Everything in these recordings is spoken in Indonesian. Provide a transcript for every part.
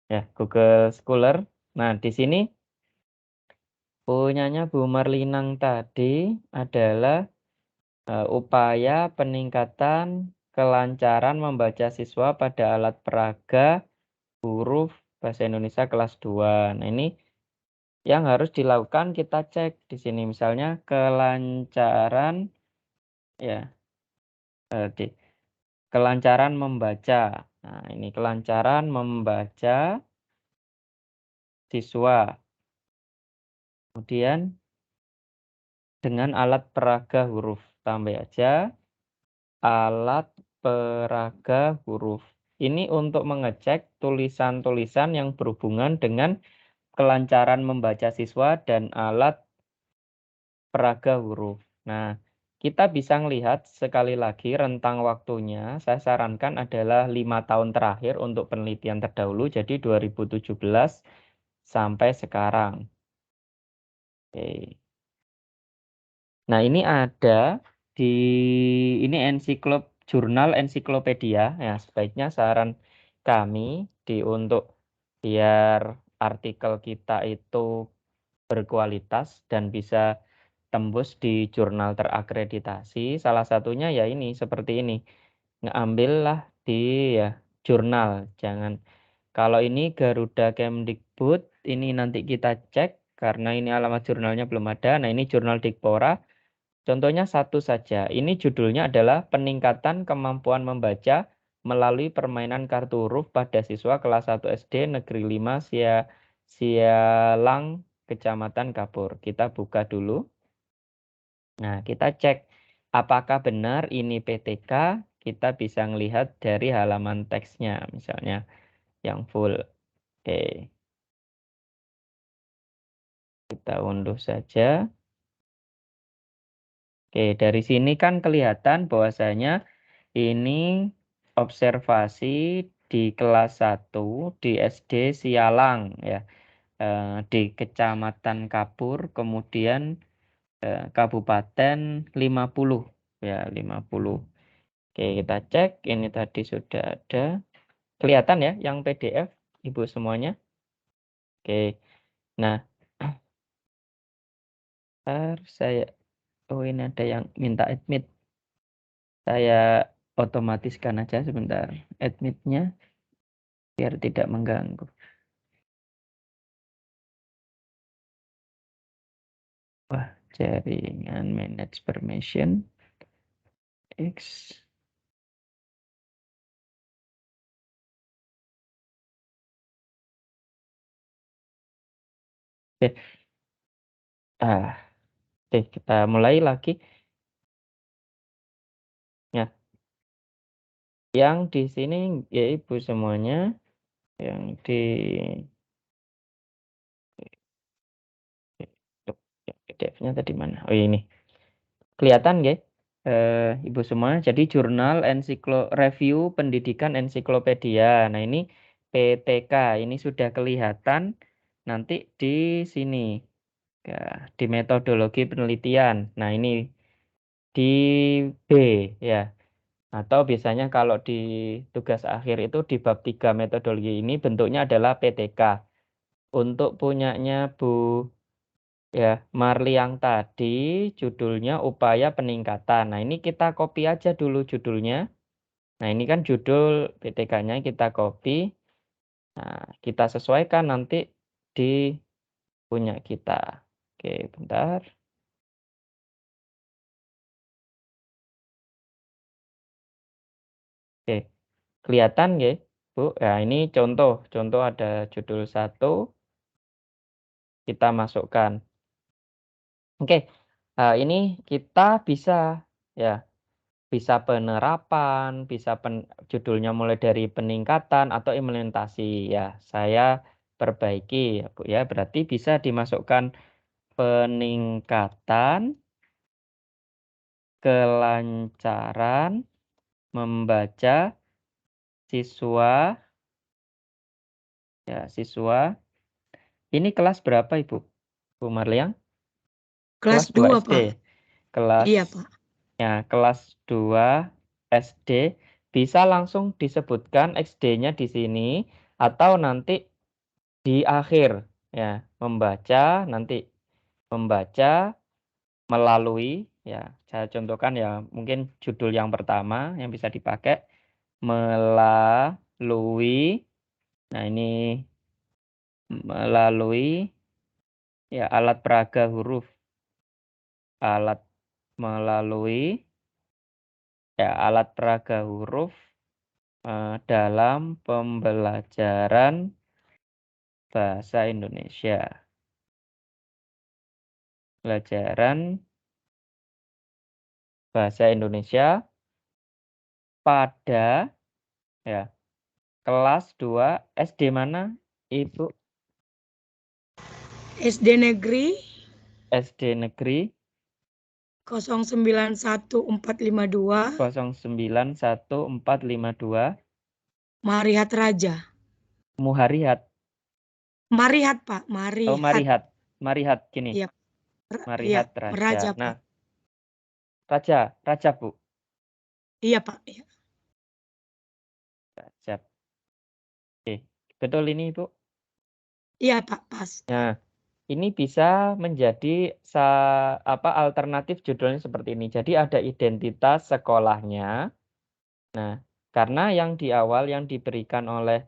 ya, Google Scholar. Nah, di sini punyanya Bu Marlinang tadi adalah upaya peningkatan kelancaran membaca siswa pada alat peraga huruf bahasa Indonesia kelas 2. Nah, ini yang harus dilakukan kita cek di sini misalnya kelancaran ya kelancaran membaca. Nah, ini kelancaran membaca siswa. Kemudian dengan alat peraga huruf. Tambah aja alat peraga huruf. Ini untuk mengecek tulisan-tulisan yang berhubungan dengan kelancaran membaca siswa dan alat peraga huruf. Nah, kita bisa melihat sekali lagi rentang waktunya, saya sarankan adalah 5 tahun terakhir untuk penelitian terdahulu, jadi 2017 sampai sekarang. Oke. Nah, ini ada di ini jurnal ensiklopedia. Ya, sebaiknya saran kami untuk biar artikel kita itu berkualitas dan bisa tembus di jurnal terakreditasi. Salah satunya ya ini seperti ini. Ngambillah di ya jurnal. Jangan kalau ini Garuda Kemdikbud, ini nanti kita cek karena ini alamat jurnalnya belum ada. Nah, ini jurnal Dikpora. Contohnya satu saja. Ini judulnya adalah Peningkatan Kemampuan Membaca Melalui Permainan Kartu Huruf pada Siswa Kelas 1 SD Negeri 5 Sialang, Kecamatan Kapur. Kita buka dulu. Nah, kita cek apakah benar ini PTK. Kita bisa melihat dari halaman teksnya, misalnya yang full. Oke, kita unduh saja. Oke, dari sini kan kelihatan bahwasanya ini observasi di kelas 1 di SD Sialang ya. Di Kecamatan Kapur, kemudian Kabupaten 50 ya 50. Oke, kita cek ini tadi sudah ada. Kelihatan ya yang PDF Ibu semuanya. Oke. Nah, ini ada yang minta admit. Saya otomatiskan aja sebentar admitnya biar tidak mengganggu. Wah, jaringan manage permission X. Oke. Oke, kita mulai lagi. Ya, yang di sini ya Ibu semuanya yang di PDF-nya tadi mana? Oh ini. Kelihatan nggih? Ibu semua, jadi jurnal review pendidikan ensiklopedia. Nah, ini PTK, ini sudah kelihatan nanti di sini. Ya, di metodologi penelitian. Nah, ini di B ya. Atau biasanya kalau di tugas akhir itu di bab 3 metodologi ini bentuknya adalah PTK. Untuk punyanya Bu ya, Marli yang tadi judulnya upaya peningkatan. Nah, ini kita copy aja dulu judulnya. Nah, ini kan judul PTK-nya kita copy. Nah, kita sesuaikan nanti di punya kita. Oke, bentar. Oke, kelihatan nggih, Bu? Nah, ini contoh ada judul 1 kita masukkan. Oke, ini kita bisa ya bisa penerapan, bisa judulnya mulai dari peningkatan atau implementasi ya. Saya perbaiki ya, Bu ya. Berarti bisa dimasukkan peningkatan kelancaran membaca siswa ya, siswa. Ini kelas berapa, Ibu? Bu Marliang? Kelas Kelas 2 2, SD. Pak. Kelas Iya, Pak. ya, kelas 2 SD bisa langsung disebutkan XD-nya di sini atau nanti di akhir ya, membaca nanti membaca melalui ya, saya contohkan ya mungkin judul yang pertama yang bisa dipakai melalui. Nah, ini melalui ya alat peraga huruf. Alat melalui ya alat peraga huruf dalam pembelajaran bahasa Indonesia. Pelajaran bahasa Indonesia pada ya kelas 2 SD mana, Ibu? SD Negeri SD Negeri 091452 091452 Marihat Raja. Muharihat. Marihat, Pak. Oh, Marihat. Marihat gini. Iya, Marihat iya, Raja. Raja, Nah, Pak. Raja Bu. Iya, Pak. Iya. Raja. Oke, betul ini Ibu? Iya, Pak, pas. Nah, ini bisa menjadi alternatif judulnya seperti ini. Jadi ada identitas sekolahnya. Nah, karena yang di awal yang diberikan oleh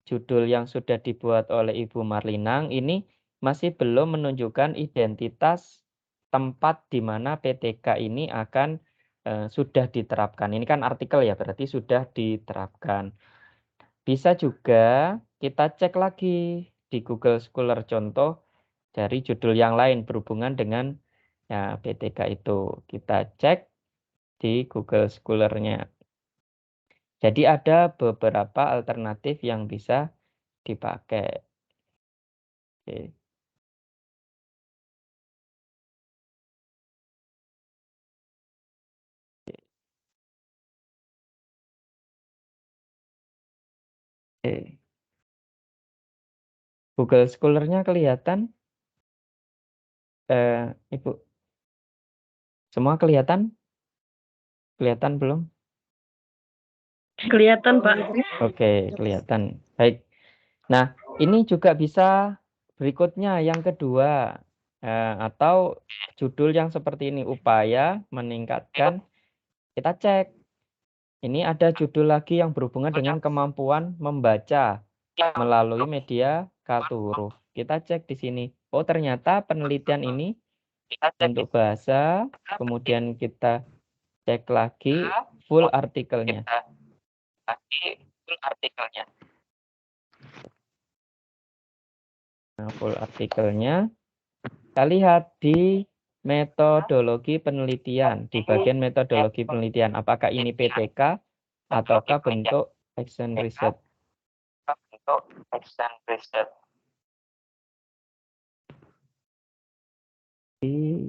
judul yang sudah dibuat oleh Ibu Marlinang ini masih belum menunjukkan identitas tempat di mana PTK ini akan sudah diterapkan. Ini kan artikel ya, berarti sudah diterapkan. Bisa juga kita cek lagi di Google Scholar contoh dari judul yang lain berhubungan dengan ya, PTK itu. Kita cek di Google Scholar-nya. Jadi ada beberapa alternatif yang bisa dipakai. Oke. Oke. Google Scholar-nya kelihatan? Ibu, semua kelihatan? Kelihatan belum? Kelihatan, Pak. Oke, kelihatan. Baik. Nah, ini juga bisa berikutnya yang kedua. Atau judul yang seperti ini, upaya meningkatkan. Kita cek. Ini ada judul lagi yang berhubungan dengan kemampuan membaca melalui media kartu huruf. Kita cek di sini. Oh, ternyata penelitian ini untuk bahasa, kemudian kita cek lagi full artikelnya. Nah, full artikelnya kita lihat di metodologi penelitian, di bagian metodologi penelitian. Apakah ini PTK ataukah bentuk action research?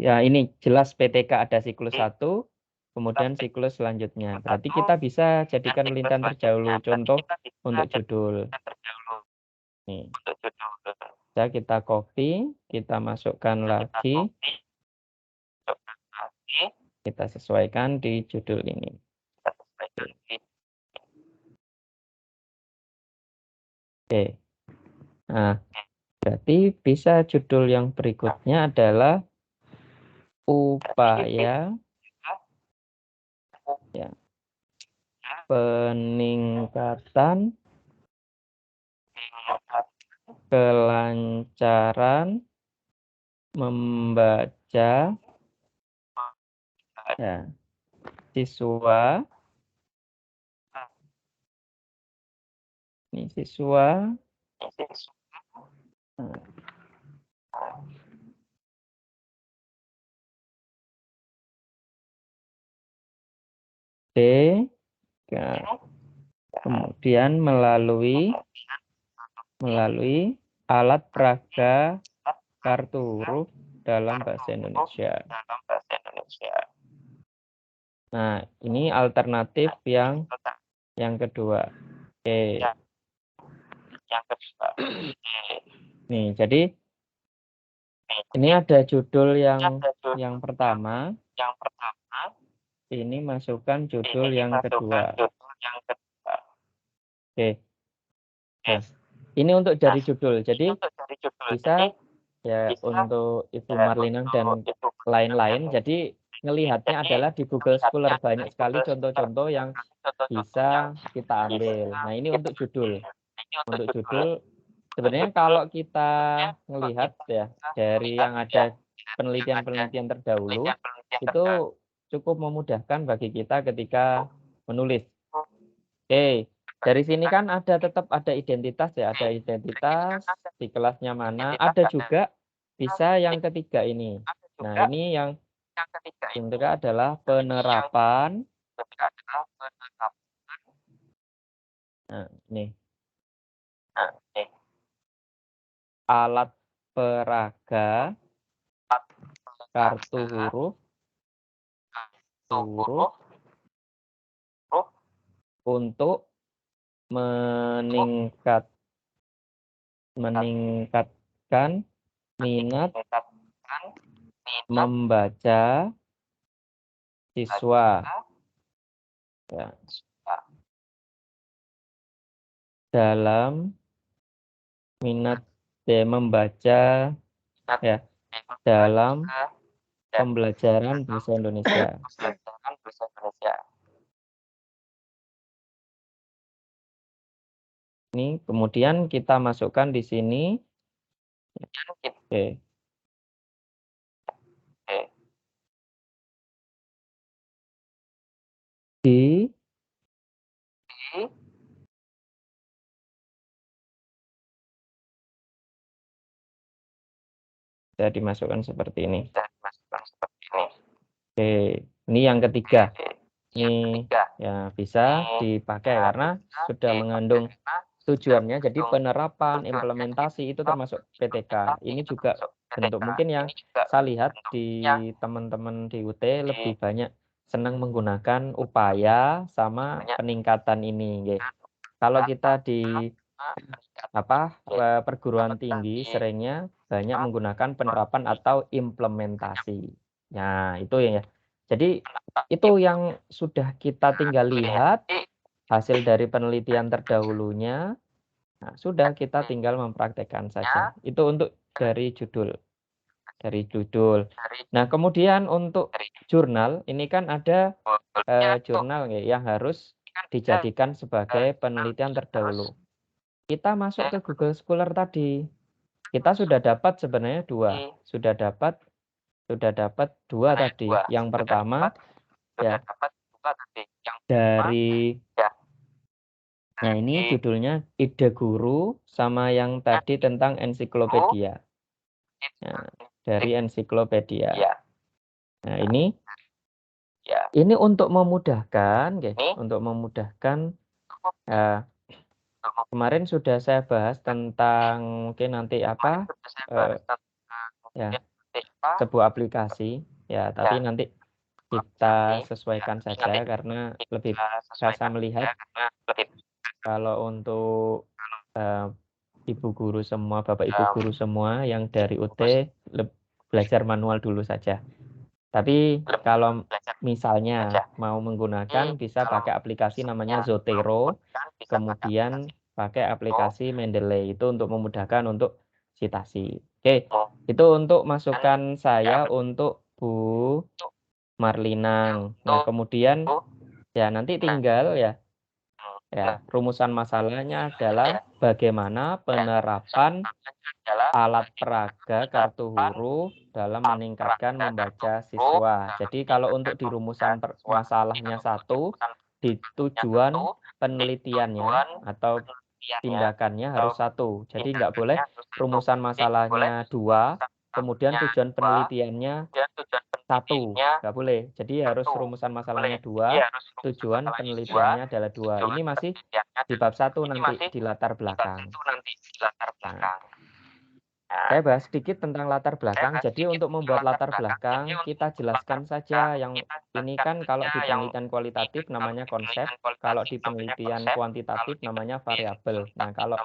Ya, ini jelas PTK ada siklus 1, kemudian siklus selanjutnya. Berarti kita bisa jadikan pelintahan terdahulu contoh untuk judul. Nih. Ya, kita copy, kita masukkan lagi. Kita sesuaikan di judul ini. Oke. Nah, berarti bisa judul yang berikutnya adalah upaya ya, peningkatan kelancaran membaca ya, siswa. Ini siswa D ya, kemudian melalui alat peraga kartu huruf dalam bahasa Indonesia. Nah, ini alternatif yang kedua. Oke. Nih, jadi ini ada judul yang pertama. Ini masukkan judul yang kedua. Oke. Nah, Ini untuk dari judul. Jadi bisa ya untuk Ibu Marlina dan lain-lain. Jadi ngelihatnya adalah di Google Scholar banyak sekali contoh-contoh yang bisa kita ambil. Nah, ini untuk judul. Untuk judul sebenarnya kalau kita melihat ya dari yang ada penelitian-penelitian terdahulu itu cukup memudahkan bagi kita ketika menulis. Oke, dari sini kan tetap ada identitas ya, ada identitas di kelasnya mana, ada juga bisa yang ketiga ini. Nah, ini yang ketiga adalah penerapan. Nah, ini alat peraga kartu huruf untuk meningkatkan minat membaca siswa ya, dalam minat membaca ya dalam pembelajaran bahasa Indonesia. Ini kemudian kita masukkan di sini. Oke. Di bisa dimasukkan seperti ini. Oke, ini yang ketiga. Ini ya bisa dipakai karena sudah mengandung tujuannya. Jadi penerapan, implementasi itu termasuk PTK. Ini juga bentuk mungkin yang saya lihat di teman-teman di UT lebih banyak senang menggunakan upaya sama peningkatan ini. Nggih. Kalau kita di perguruan tinggi seringnya banyak menggunakan penerapan atau implementasi. Nah, itu ya. Jadi itu yang sudah kita tinggal lihat hasil dari penelitian terdahulunya. Nah, sudah kita tinggal mempraktekkan saja. Itu untuk dari judul. Dari judul. Nah, kemudian untuk jurnal, ini kan ada jurnal ya, yang harus dijadikan sebagai penelitian terdahulu. Kita masuk ke Google Scholar tadi. Kita sudah dapat sebenarnya sudah dapat dua tadi. Yang pertama ya dari nah ini judulnya ide guru sama yang tadi tentang ensiklopedia. Nah, dari ensiklopedia. Nah, ini untuk memudahkan, untuk memudahkan kemarin sudah saya bahas tentang mungkin nanti ya sebuah aplikasi ya, tapi nanti kita sesuaikan saja karena lebih saya melihat kalau untuk ibu guru semua, bapak ibu guru semua yang dari UT belajar manual dulu saja. Tapi kalau misalnya mau menggunakan bisa pakai aplikasi namanya Zotero, kemudian pakai aplikasi Mendeley itu untuk memudahkan untuk citasi. Oke, itu untuk masukan saya untuk Bu Marlinang. Nah, kemudian ya nanti tinggal ya rumusan masalahnya adalah bagaimana penerapan alat peraga kartu huruf dalam meningkatkan membaca siswa. Jadi kalau untuk di rumusan masalahnya satu, di tujuan penelitiannya atau tindakannya harus satu. Jadi nggak boleh rumusan masalahnya 2, kemudian tujuan penelitiannya 1, nggak boleh. Jadi harus rumusan masalahnya 2, tujuan penelitiannya adalah 2. Ini masih di bab 1 nanti di latar belakang. Nah, saya bahas sedikit tentang latar belakang. Jadi untuk membuat latar belakang, kita jelaskan saja yang ini kan kalau di penelitian kualitatif namanya konsep, kalau di penelitian kuantitatif namanya variabel. Nah, kalau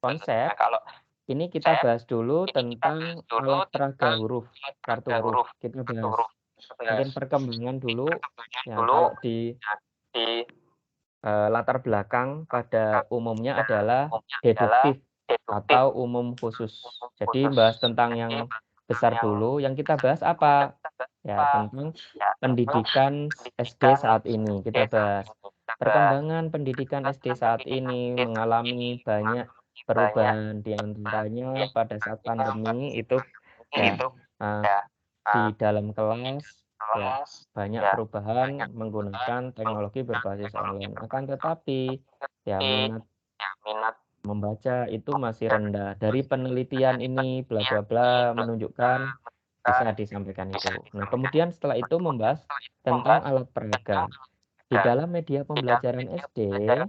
konsep, ini kita bahas dulu tentang alat peraga huruf, kartu huruf. Kita bahas mungkin perkembangan dulu. Ya, kalau di latar belakang pada umumnya adalah deduktif. atau umum khusus. Jadi bahas tentang yang besar dulu, yang kita bahas apa? Ya, tentang pendidikan SD saat ini. Kita bahas perkembangan pendidikan SD saat ini mengalami banyak perubahan, di antaranya pada saat pandemi itu ya di dalam kelas ya banyak perubahan menggunakan teknologi berbasis online. Akan tetapi ya minat membaca itu masih rendah. Dari penelitian ini bla bla bla menunjukkan bisa disampaikan itu. Nah, kemudian setelah itu membahas tentang alat peraga. Di dalam media pembelajaran SD, ya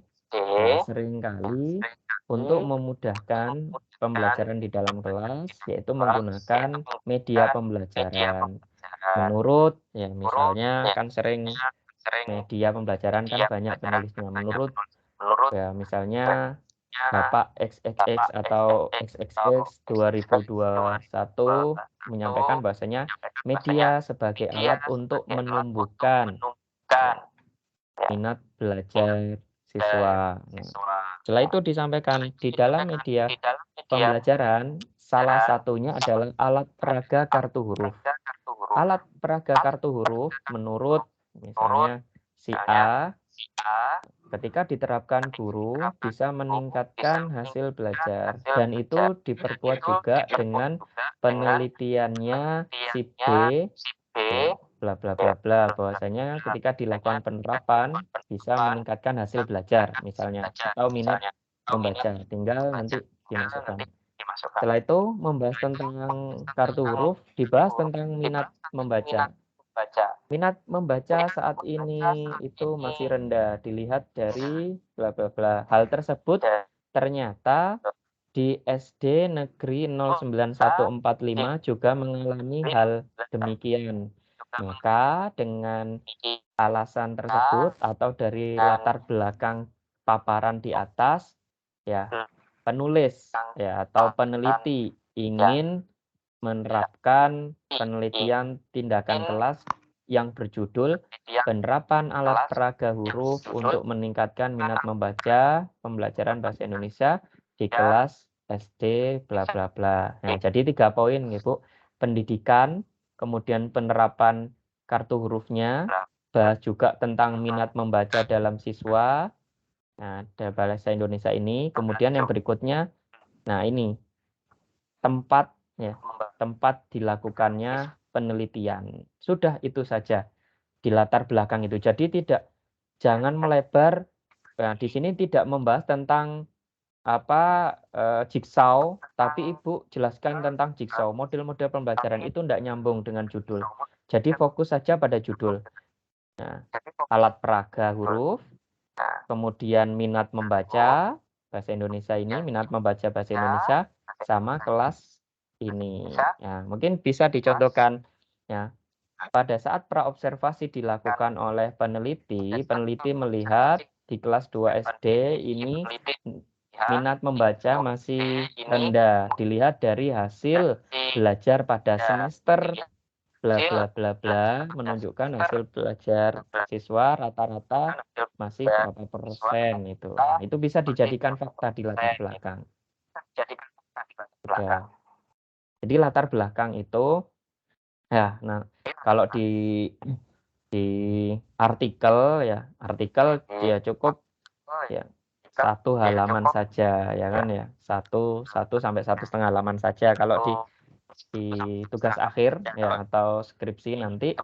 seringkali untuk memudahkan pembelajaran di dalam kelas, yaitu menggunakan media pembelajaran. Menurut, ya misalnya kan sering media pembelajaran kan banyak penulisnya. Menurut, ya misalnya Bapak XXX atau XXX 2021 menyampaikan bahwasanya media sebagai alat untuk menumbuhkan ya, minat belajar siswa. Nah, setelah itu disampaikan di dalam media pembelajaran, salah satunya adalah alat peraga kartu huruf. Alat peraga kartu huruf menurut misalnya si A, ketika diterapkan guru bisa meningkatkan hasil belajar, dan itu diperkuat juga dengan penelitiannya si B ya bla bla bla bla, bahwasanya ketika dilakukan penerapan bisa meningkatkan hasil belajar misalnya atau minat membaca, tinggal nanti dimasukkan. Setelah itu membahas tentang kartu huruf, dibahas tentang minat membaca. Minat membaca saat ini itu masih rendah, dilihat dari bla bla bla. Hal tersebut ternyata di SD Negeri 09145 juga mengalami hal demikian. Maka dengan alasan tersebut atau dari latar belakang paparan di atas, ya penulis ya atau peneliti ingin menerapkan penelitian tindakan kelas yang berjudul penerapan alat peraga huruf untuk meningkatkan minat membaca pembelajaran bahasa Indonesia di kelas SD bla bla bla. Nah, jadi 3 poin Bu. Pendidikan, kemudian penerapan kartu hurufnya, bahas juga tentang minat membaca dalam siswa. Nah, ada bahasa Indonesia ini, kemudian yang berikutnya, nah ini tempat ya, tempat dilakukannya penelitian. Sudah itu saja di latar belakang itu. Jadi jangan melebar. Nah, di sini tidak membahas tentang jigsaw, tapi Ibu jelaskan tentang jigsaw. Model-model pembelajaran itu tidak nyambung dengan judul. Jadi fokus saja pada judul. Nah, alat peraga huruf, kemudian minat membaca bahasa Indonesia ini, minat membaca bahasa Indonesia, sama kelas ini. Ya, mungkin bisa dicontohkan ya. Pada saat praobservasi dilakukan oleh peneliti melihat di kelas 2 SD ini minat membaca masih rendah. Dilihat dari hasil belajar pada semester bla bla bla bla menunjukkan hasil belajar siswa rata-rata masih berapa persen itu. Nah, itu bisa dijadikan fakta di latar belakang. Ya. Jadi latar belakang itu ya, nah kalau di artikel ya cukup ya 1 halaman saja ya kan ya, 1 sampai 1,5 halaman saja. Kalau di tugas akhir ya atau skripsi nanti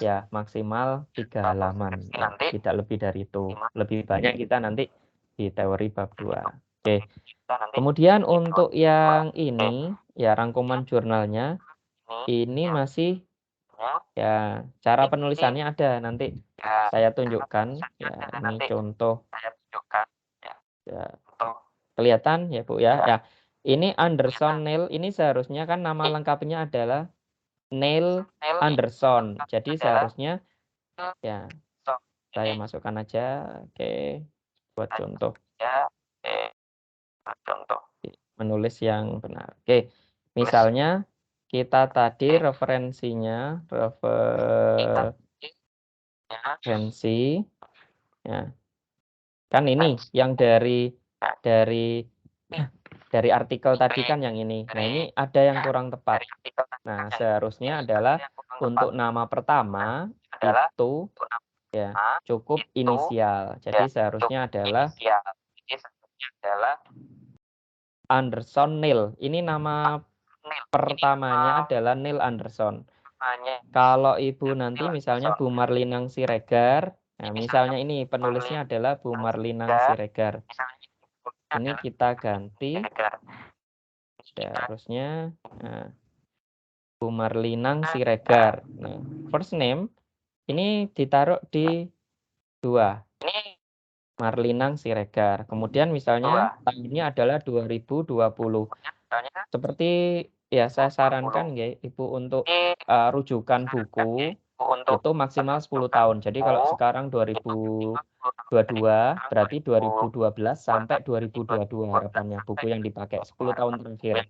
ya maksimal 3 halaman ya, tidak lebih dari itu. Lebih banyak kita nanti di teori bab 2. Oke. Kemudian untuk yang ini ya rangkuman jurnalnya ini masih ya cara penulisannya ada, nanti saya tunjukkan ya, ini contoh ya, kelihatan ya Bu ya. Ya, ini Anderson Neil, ini seharusnya kan nama lengkapnya adalah Neil Anderson. Jadi seharusnya ya saya masukkan aja, oke, buat contoh menulis yang benar. Oke, misalnya kita tadi referensinya referensi ya kan ini yang dari Dari artikel tadi kan yang ini. Nah, ini ada yang kurang tepat. Nah, seharusnya adalah untuk nama pertama itu ya cukup inisial. Jadi seharusnya adalah Anderson Neil. Ini nama pertamanya adalah Neil Anderson. Kalau ibu nanti misalnya Bu Marlinang Siregar, nah misalnya ini penulisnya adalah Bu Marlinang Siregar. Ini kita ganti seharusnya Bu Marlinang Siregar. Nah, first name ini ditaruh di 2. Marlinang Siregar. Kemudian misalnya tahunnya adalah 2020. Seperti ya saya sarankan ya Ibu untuk rujukan buku itu maksimal 10 tahun. Jadi kalau sekarang 2022 berarti 2012 sampai 2022 harapannya buku yang dipakai 10 tahun terakhir.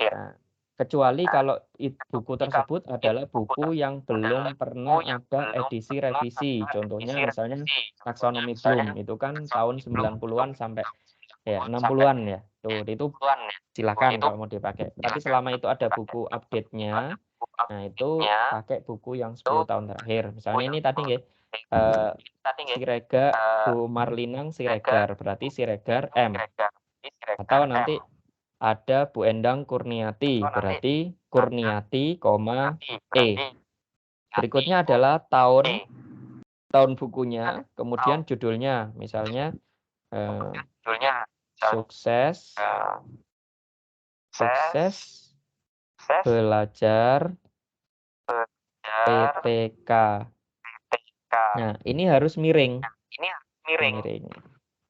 Nah, kecuali kalau buku tersebut adalah buku yang belum pernah ada edisi revisi. Contohnya misalnya Taksonomi Bloom itu kan tahun 90-an sampai ya 60-an ya. Tuh, itu silakan kalau mau dipakai. Tapi selama itu ada buku update-nya, nah itu pakai buku yang 10 tahun terakhir. Misalnya ini tadi nggih Siregar Bu Marlinang Siregar, berarti Siregar M. Atau nanti ada Bu Endang Kurniati, berarti Kurniati, E. Berikutnya adalah tahun bukunya, kemudian judulnya, misalnya sukses belajar PTK. Nah, ini harus miring.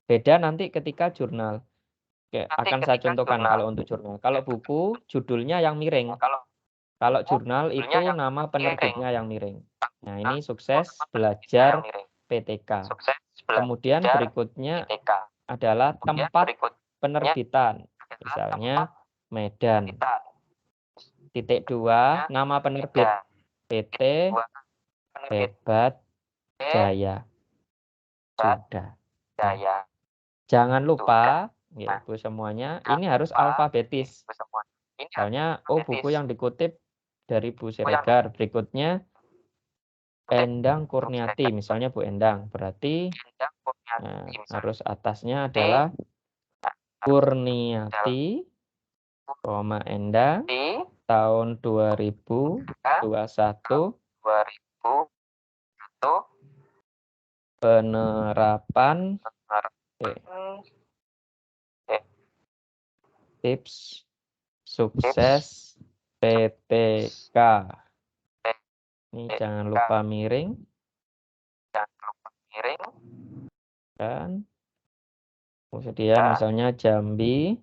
Beda nanti ketika jurnal. Oke, akan saya contohkan kalau untuk jurnal. Kalau buku, judulnya yang miring. Kalau jurnal itu nama penerbitnya yang miring. Nah, ini sukses belajar PTK. Kemudian berikutnya adalah tempat penerbitan. Misalnya Medan. Titik 2, nama penerbit PT Hebat Jaya. Sudah. Nah, jangan lupa, ya Ibu semuanya, ini harus alfabetis. Misalnya, buku yang dikutip dari Bu Siregar. Berikutnya Endang Kurniati, misalnya Bu Endang. Berarti harus atasnya adalah Kurniati, Endang, tahun 2021, penerapan tips sukses PTK. Ini jangan lupa miring. Dan kemudian misalnya Jambi.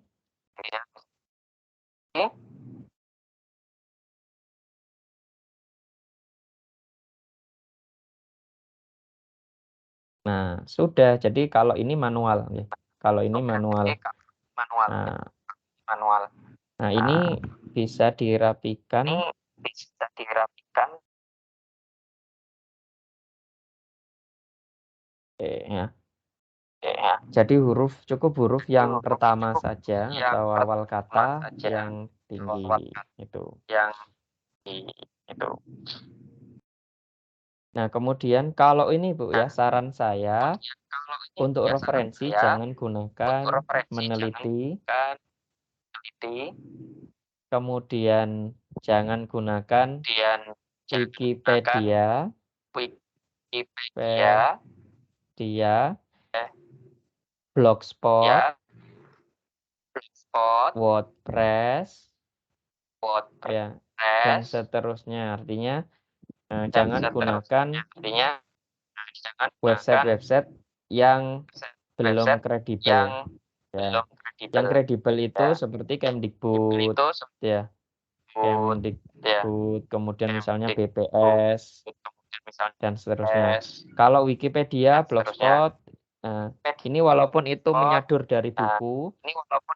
Nah, sudah. Jadi kalau ini manual ya. Kalau ini manual. Nah, ini bisa dirapikan. Ya. Jadi cukup huruf yang pertama saja atau awal kata yang tinggi itu. Nah, kemudian kalau ini Bu ya, saran saya untuk referensi jangan gunakan meneliti. Kemudian jangan gunakan Wikipedia. Blogspot, WordPress, ya, dan seterusnya. Artinya jangan gunakan website-website yang belum kredibel. Ya. Yang kredibel itu seperti Kemdikbud, ya, Kemdikbud, kemudian misalnya BPS dan seterusnya. Kalau Wikipedia, Blogspot, ini walaupun itu menyadur dari buku,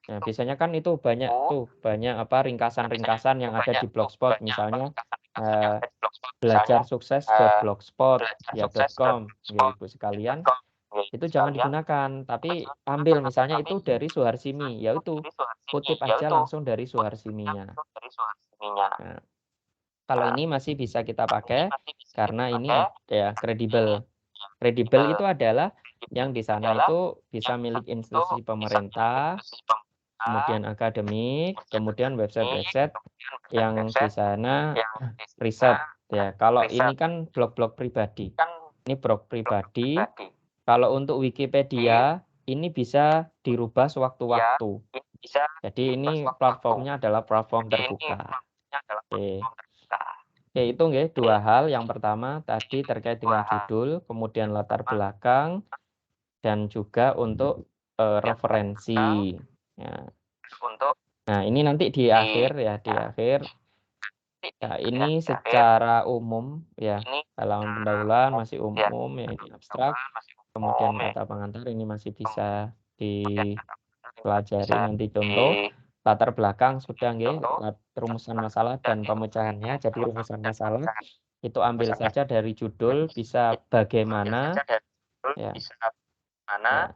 nah, biasanya kan itu banyak ringkasan-ringkasan yang ada di Blogspot, misalnya belajar sukses.blogspot.com, ya Ibu sekalian. itu jangan digunakan, tapi ambil misalnya itu dari Suharsini, ya itu kutip aja langsung dari Suharsininya. Nah, kalau ini masih bisa kita pakai karena ini ya kredibel. Kredibel itu adalah yang di sana itu bisa milik institusi pemerintah, kemudian akademik, kemudian website-website yang di sana riset ya. Kalau ini kan blog-blog pribadi. Ini blog pribadi. Kalau untuk Wikipedia ini bisa dirubah sewaktu-waktu. Jadi ini platformnya adalah platform terbuka. Oke. Oke, itu nggih dua hal. Yang pertama tadi terkait dengan judul, kemudian latar belakang, dan juga untuk referensi. Ya. Nah, ini nanti di akhir ya, di akhir. Nah, ini secara umum ya, halaman pendahuluan masih umum ya, ini abstrak. Kemudian kata pengantar ini masih bisa dipelajari nanti contoh. Latar belakang sudah nggih, rumusan masalah dan pemecahannya. Jadi rumusan masalah itu ambil saja dari judul, bisa bagaimana ya. Ya,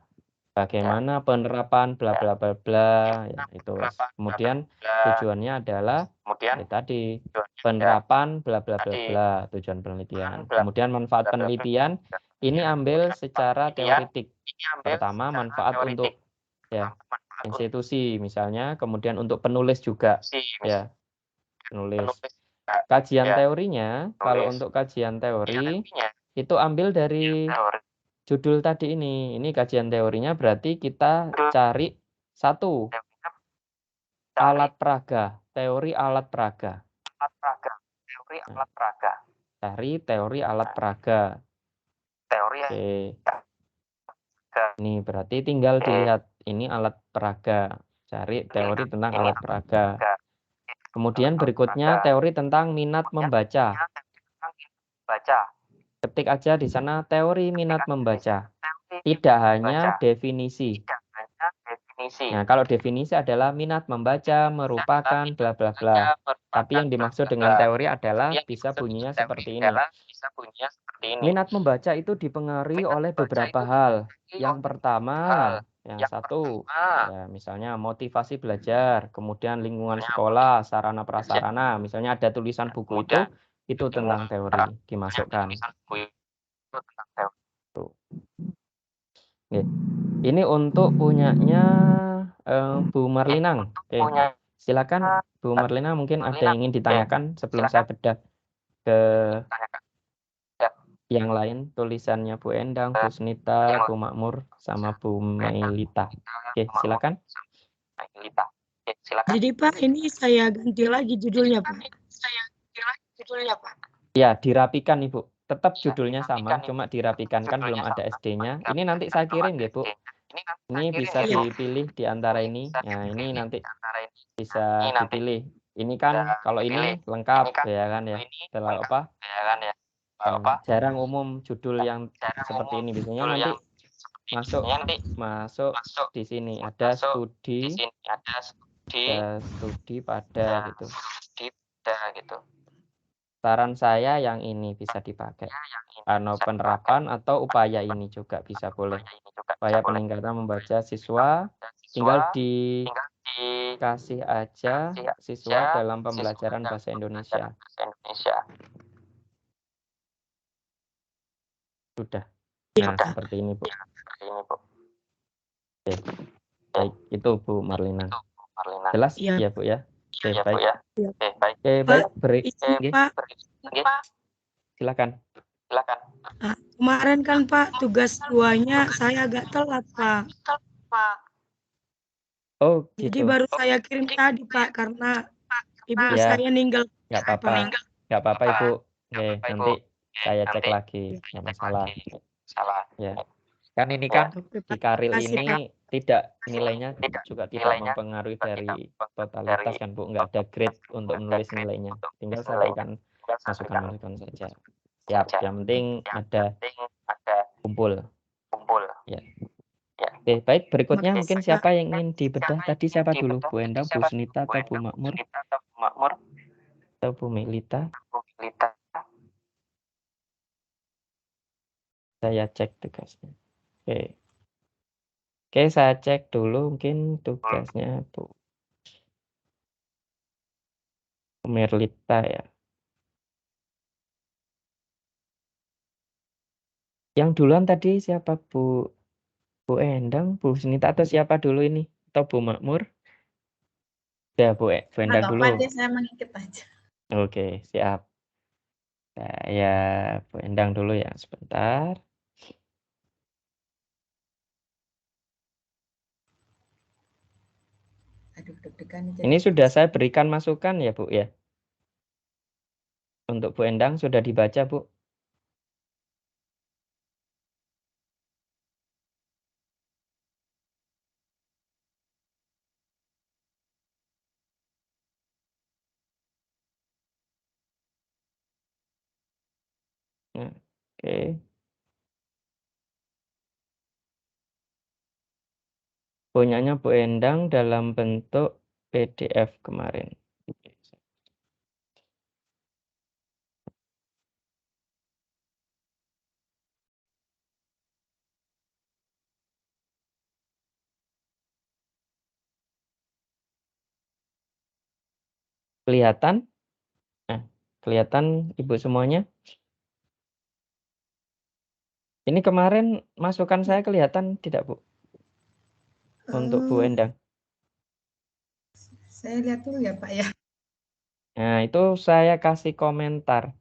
bagaimana penerapan bla bla bla bla ya itu. Kemudian tujuannya adalah ya tadi penerapan bla bla bla bla, tujuan penelitian. Kemudian manfaat penelitian ini ambil secara teoritik. Pertama manfaat untuk ya institusi misalnya, kemudian untuk penulis juga ya, penulis. Kajian teorinya, kalau untuk kajian teori itu ambil dari judul tadi ini. Ini kajian teorinya berarti kita cari satu alat peraga, teori alat peraga. Nah, cari teori alat peraga. Oke. Ini berarti tinggal dilihat ini alat peraga. Cari teori tentang alat peraga. Kemudian berikutnya teori tentang minat membaca. Ketik aja di sana teori minat membaca. Tidak hanya definisi. Nah, kalau definisi adalah minat membaca merupakan bla bla bla. Tapi yang dimaksud dengan teori adalah bisa bunyinya seperti ini. Minat membaca itu dipengaruhi oleh beberapa hal. Yang pertama, yang satu, ya misalnya motivasi belajar, kemudian lingkungan sekolah, sarana prasarana, misalnya ada tulisan buku itu tentang teori dimasukkan. Tuh. Oke. Ini untuk punyanya Bu Marlinang. Oke. Silakan Bu Marlinang, mungkin ada yang ingin ditanyakan sebelum saya bedah ke yang lain, tulisannya Bu Endang, Bu Snita, Bu Makmur, sama Bu Melita. Oke, silakan. Jadi Pak, ini saya ganti lagi judulnya Pak. Ya, dirapikan Ibu. Tetap judulnya sama, cuma dirapikan, kan belum ada SD-nya. Ini nanti saya kirim ya Bu. Ini bisa dipilih di antara ini. Nah, ini nanti bisa dipilih. Ini kan kalau ini lengkap ya kan ya. Setelah apa? Jarang umum judul yang seperti ini, biasanya nanti masuk di sini ada studi pada gitu. Saran saya yang ini bisa dipakai. Penerapan atau upaya ini juga bisa boleh. Upaya peningkatan membaca siswa, tinggal dikasih aja siswa dalam pembelajaran bahasa Indonesia. Sudah. Nah, seperti ini, Bu. Oke. Baik, itu Bu Marlina. Jelas? Ya, Bu ya. Oke, baik. Oke, baik. Pak, silakan. Kemarin kan Pak, tugas 2-nya saya agak telat Pak. Oh, gitu. Jadi baru saya kirim tadi Pak, karena ibu saya ninggal. Nggak apa-apa. Nggak apa-apa, Ibu. Oke, nanti saya cek lagi. Nggak masalah. Ya. Kan ini kan di Karil ini tidak nilainya juga tidak mempengaruhi dari totalitas kan Bu, nggak ada grade untuk menulis nilainya, tinggal saya berikan masukan-masukan saja. Siap, yang penting ada kumpul. Ya. Oke, baik, berikutnya mungkin siapa yang ingin dibedah tadi, siapa dulu? Bu Endang, Bu Sunita, atau Bu Makmur? Atau Bu Melita? Saya cek tugasnya. Oke. Oke, saya cek dulu mungkin tugasnya Bu Merlita ya. Yang duluan tadi siapa Bu Endang, Bu Sunita atau siapa dulu ini? Atau Bu Makmur? Ya Bu Endang Atau apa dulu. deh, saya mengikut aja. Oke, siap. Saya Bu Endang dulu ya, sebentar. Aduh, deg-degan Ini sudah saya berikan masukan ya Bu ya. Untuk Bu Endang sudah dibaca Bu. Nah, oke. Punyanya Bu Endang dalam bentuk PDF kemarin. Kelihatan? Nah, kelihatan Ibu semuanya? Ini kemarin masukan saya kelihatan tidak Bu? Untuk Bu Endang. Saya lihat dulu ya Pak ya. Nah, itu saya kasih komentar.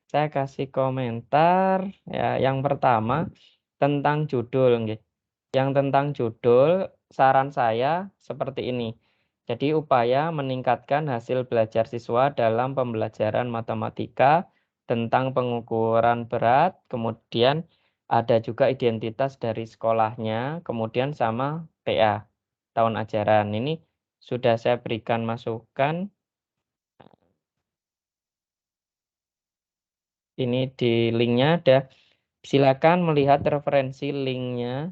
Saya kasih komentar ya, yang pertama tentang judul nggih. Yang tentang judul saran saya seperti ini. Jadi upaya meningkatkan hasil belajar siswa dalam pembelajaran matematika tentang pengukuran berat, kemudian ada juga identitas dari sekolahnya, kemudian sama TA tahun ajaran. Ini sudah saya berikan masukan. Ini di linknya ada. Silakan melihat referensi linknya.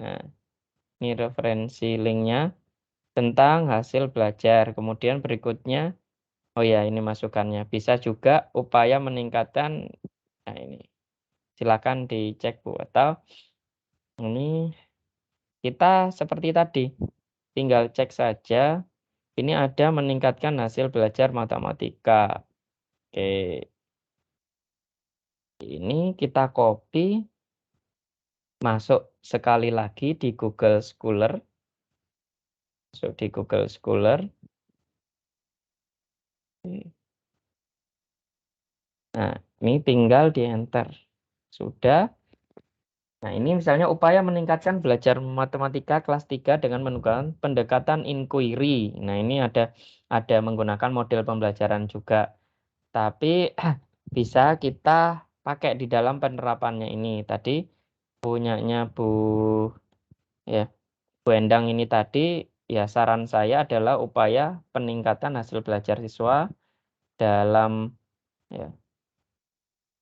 Nah, ini referensi linknya tentang hasil belajar. Kemudian berikutnya, oh ya ini masukannya. Bisa juga upaya meningkatkan, nah ini. Silakan dicek Bu. Atau ini kita seperti tadi, tinggal cek saja. Ini ada meningkatkan hasil belajar matematika. Oke. Ini kita copy. Masuk sekali lagi di Google Scholar. Masuk di Google Scholar. Nah, ini tinggal di enter. Sudah. Nah, ini misalnya upaya meningkatkan belajar matematika kelas 3 dengan menggunakan pendekatan inquiry. Nah, ini ada menggunakan model pembelajaran juga. Tapi bisa kita pakai di dalam penerapannya ini. Tadi punyanya Bu ya, Bu Endang ini tadi ya saran saya adalah upaya peningkatan hasil belajar siswa dalam ya,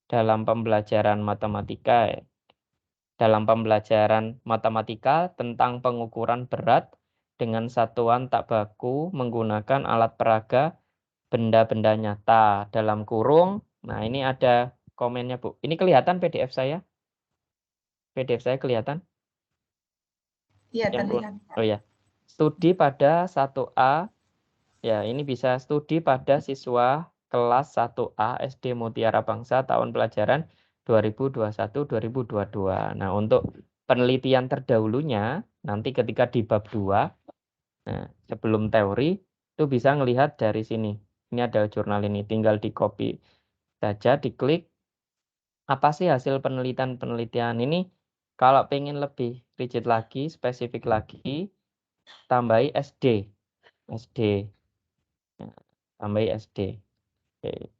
dalam pembelajaran matematika ya. Dalam pembelajaran matematika tentang pengukuran berat dengan satuan tak baku menggunakan alat peraga benda-benda nyata dalam kurung. Nah, ini ada komennya, Bu. Ini kelihatan PDF saya? PDF saya kelihatan? Iya, Yang terlihat. oh ya. Studi pada 1A. Ya, ini bisa studi pada siswa kelas 1A SD Mutiara Bangsa tahun pelajaran 2021-2022. Nah, untuk penelitian terdahulunya, nanti ketika di bab 2, nah, sebelum teori, itu bisa melihat dari sini. Ini ada jurnal ini, tinggal di copy saja, diklik. Apa sih hasil penelitian-penelitian ini? Kalau pengen lebih rigid lagi, spesifik lagi, tambahi SD. SD. Nah, tambahi SD. Oke.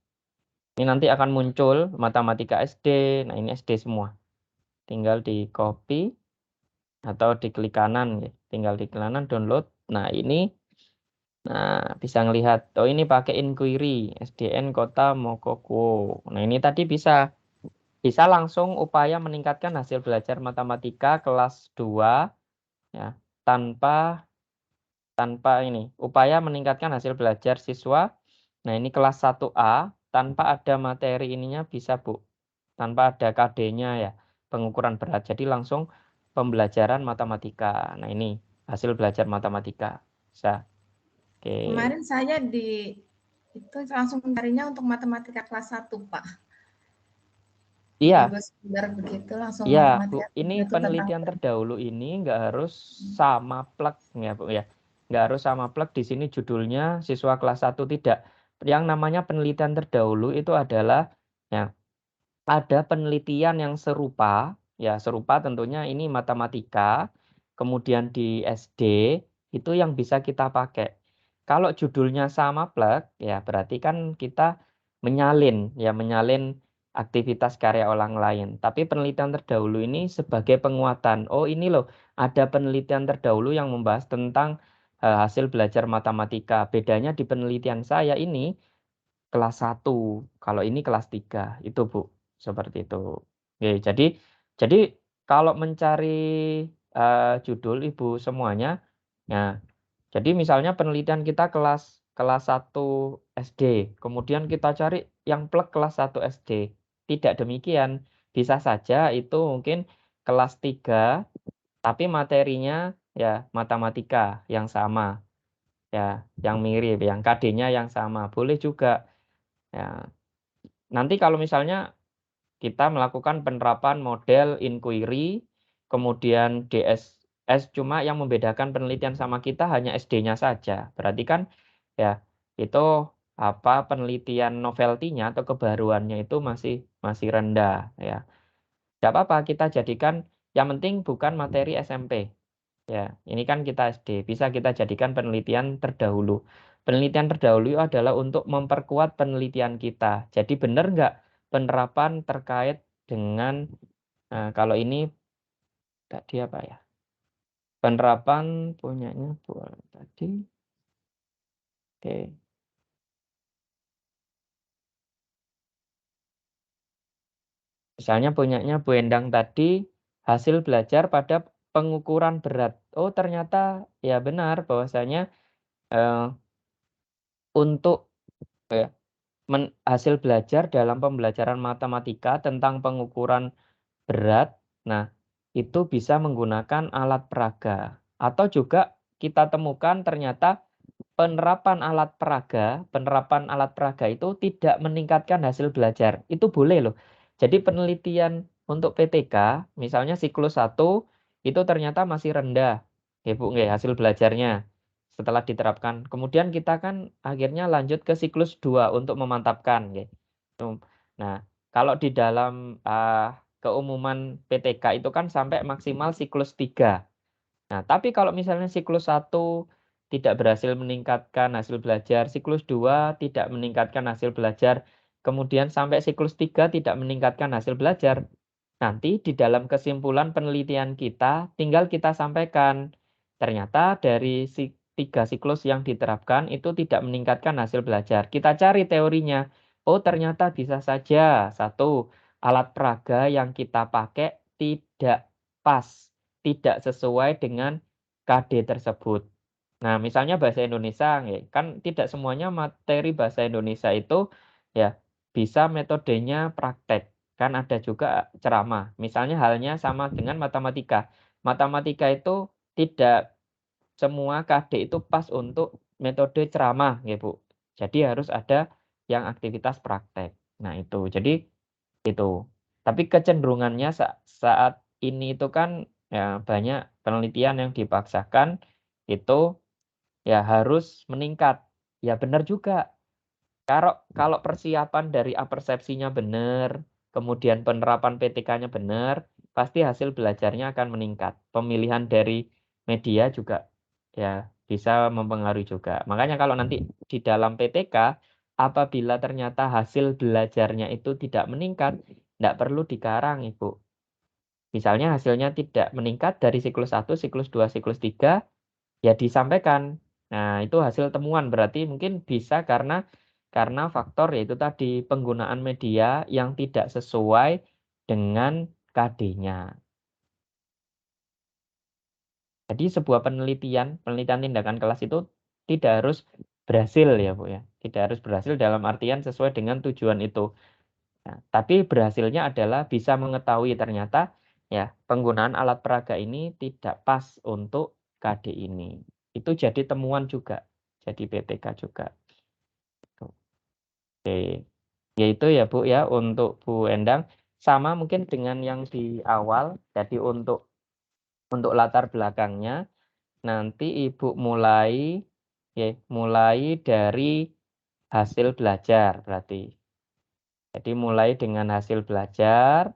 Ini nanti akan muncul matematika SD. Nah, ini SD semua. Tinggal di copy atau di klik kanan ya. Tinggal di kanan download. Nah, ini bisa ngelihat. Oh, ini pakai inquiry SDN Kota Mokokuo. Nah, ini tadi bisa langsung upaya meningkatkan hasil belajar matematika kelas 2 ya, tanpa ini. Upaya meningkatkan hasil belajar siswa. Nah, ini kelas 1A tanpa ada materi ininya bisa, Bu. Tanpa ada KD-nya ya, pengukuran berat. Jadi langsung pembelajaran matematika. Nah, ini hasil belajar matematika. Bisa. Oke. Kemarin saya itu langsung carinya untuk matematika kelas 1, Pak. Iya, Sebentar begitu langsung iya, Bu. matematika Ini itu tentang penelitian terdahulu ini nggak harus sama plek ya, Bu ya. Nggak harus sama plek di sini judulnya siswa kelas 1 tidak. Yang namanya penelitian terdahulu itu adalah ya, ada penelitian yang serupa, ya serupa tentunya ini matematika, kemudian di SD itu yang bisa kita pakai. Kalau judulnya sama plek, ya berarti kan kita menyalin aktivitas karya orang lain. Tapi penelitian terdahulu ini sebagai penguatan. Oh ini loh, ada penelitian terdahulu yang membahas tentang hasil belajar matematika. Bedanya di penelitian saya ini kelas 1, kalau ini kelas 3, itu Bu, seperti itu. Oke, jadi kalau mencari judul Ibu semuanya, nah, jadi misalnya penelitian kita kelas 1 SD, kemudian kita cari yang plek kelas 1 SD. Tidak demikian, bisa saja itu mungkin kelas 3, tapi materinya ya matematika yang sama, ya, yang mirip, yang KD-nya yang sama, boleh juga. Ya, nanti kalau misalnya kita melakukan penerapan model inquiry, kemudian DSS, cuma yang membedakan penelitian sama kita hanya SD-nya saja. Berarti kan ya itu apa penelitian novelty-nya atau kebaruannya itu masih masih rendah ya. Tidak apa-apa kita jadikan yang penting bukan materi SMP. Ya, ini kan kita SD, bisa kita jadikan penelitian terdahulu. Penelitian terdahulu adalah untuk memperkuat penelitian kita. Jadi benar nggak penerapan terkait dengan kalau ini tadi apa ya? Penerapan punyanya Bu tadi. Oke. Misalnya punyanya Bu Endang tadi hasil belajar pada pengukuran berat. Oh, ternyata ya benar bahwasanya eh, untuk ya, hasil belajar dalam pembelajaran matematika tentang pengukuran berat, nah itu bisa menggunakan alat peraga. Atau juga kita temukan ternyata penerapan alat peraga itu tidak meningkatkan hasil belajar. Itu boleh loh. Jadi penelitian untuk PTK, misalnya siklus 1, itu ternyata masih rendah. Ya, Bu, nggih, hasil belajarnya setelah diterapkan. Kemudian kita kan akhirnya lanjut ke siklus 2 untuk memantapkan. Nggih. Nah, kalau di dalam keumuman PTK itu kan sampai maksimal siklus 3. Nah, tapi kalau misalnya siklus 1 tidak berhasil meningkatkan hasil belajar, siklus 2 tidak meningkatkan hasil belajar, kemudian sampai siklus 3 tidak meningkatkan hasil belajar. Nanti di dalam kesimpulan penelitian kita, tinggal kita sampaikan, ternyata dari 3 siklus yang diterapkan itu tidak meningkatkan hasil belajar. Kita cari teorinya. Oh, ternyata bisa saja, 1, alat peraga yang kita pakai tidak pas, tidak sesuai dengan KD tersebut. Nah, misalnya bahasa Indonesia, kan tidak semuanya materi bahasa Indonesia itu ya bisa metodenya praktek. Kan ada juga ceramah. Misalnya halnya sama dengan matematika. Matematika itu tidak semua KD itu pas untuk metode ceramah, ya Bu. Jadi harus ada yang aktivitas praktek. Nah, itu. Jadi itu. Tapi kecenderungannya saat ini itu kan ya banyak penelitian yang dipaksakan itu ya harus meningkat. Ya benar juga. Kalau persiapan dari apersepsinya benar, kemudian penerapan PTK-nya benar, pasti hasil belajarnya akan meningkat. Pemilihan dari media juga ya bisa mempengaruhi juga. Makanya kalau nanti di dalam PTK, apabila ternyata hasil belajarnya itu tidak meningkat, tidak perlu dikarang, Ibu. Misalnya hasilnya tidak meningkat dari siklus 1, siklus 2, siklus 3, ya disampaikan. Nah, itu hasil temuan berarti mungkin bisa karena faktor yaitu tadi penggunaan media yang tidak sesuai dengan KD-nya. Jadi sebuah penelitian tindakan kelas itu tidak harus berhasil ya, Bu ya. Tidak harus berhasil dalam artian sesuai dengan tujuan itu. Nah, tapi berhasilnya adalah bisa mengetahui ternyata Ya, penggunaan alat peraga ini tidak pas untuk KD ini. Itu jadi temuan juga, jadi PTK juga. Oke. Yaitu ya Bu ya untuk Bu Endang sama mungkin dengan yang di awal. Jadi untuk latar belakangnya nanti Ibu mulai dari hasil belajar berarti. Jadi mulai dengan hasil belajar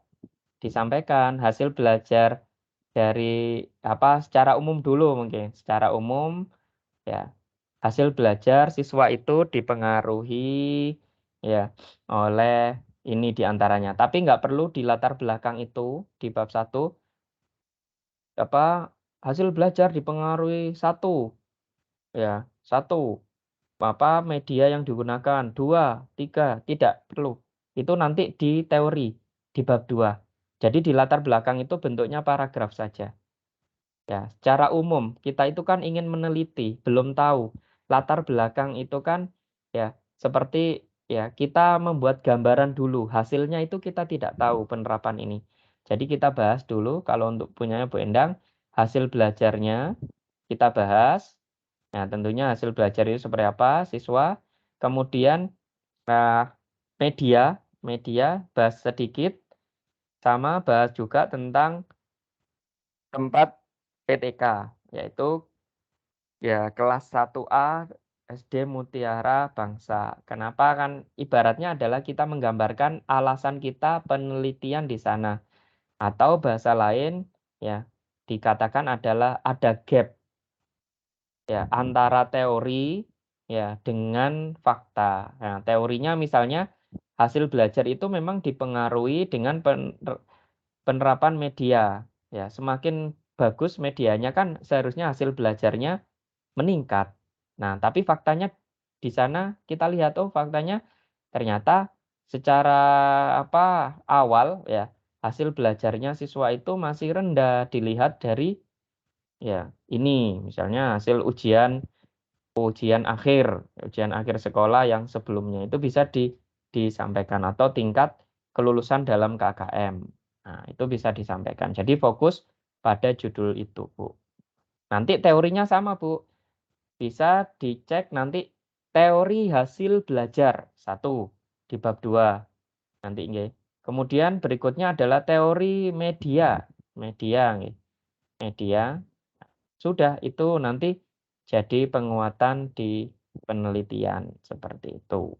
disampaikan hasil belajar dari secara umum dulu mungkin. Secara umum ya. Hasil belajar siswa itu dipengaruhi ya oleh ini diantaranya. Tapi nggak perlu di latar belakang itu di bab 1 hasil belajar dipengaruhi 1 ya 1 media yang digunakan 2, 3 tidak perlu. Itu nanti di teori di bab 2. Jadi di latar belakang itu bentuknya paragraf saja. Ya, secara umum kita itu kan ingin meneliti, belum tahu. Latar belakang itu kan ya seperti ya kita membuat gambaran dulu, hasilnya itu kita tidak tahu penerapan ini. Jadi kita bahas dulu kalau untuk punyanya Bu Endang, hasil belajarnya kita bahas. Nah, tentunya hasil belajar itu seperti apa, siswa. Kemudian media bahas sedikit sama bahas juga tentang tempat PTK, yaitu ya kelas 1A SD Mutiara Bangsa. Kenapa kan ibaratnya adalah kita menggambarkan alasan kita penelitian di sana. Atau bahasa lain ya dikatakan adalah ada gap ya antara teori ya dengan fakta. Nah, teorinya misalnya hasil belajar itu memang dipengaruhi dengan penerapan media. Ya, semakin bagus medianya kan seharusnya hasil belajarnya meningkat. Nah, tapi faktanya di sana kita lihat faktanya ternyata secara awal ya hasil belajarnya siswa itu masih rendah dilihat dari ya ini misalnya hasil ujian akhir sekolah yang sebelumnya itu bisa disampaikan atau tingkat kelulusan dalam KKM. Nah, itu bisa disampaikan. Jadi fokus pada judul itu, Bu. Nanti teorinya sama, Bu. Bisa dicek nanti teori hasil belajar 1 di bab 2 nanti nggih. Kemudian berikutnya adalah teori media. Nggih. Media. Sudah itu nanti jadi penguatan di penelitian seperti itu.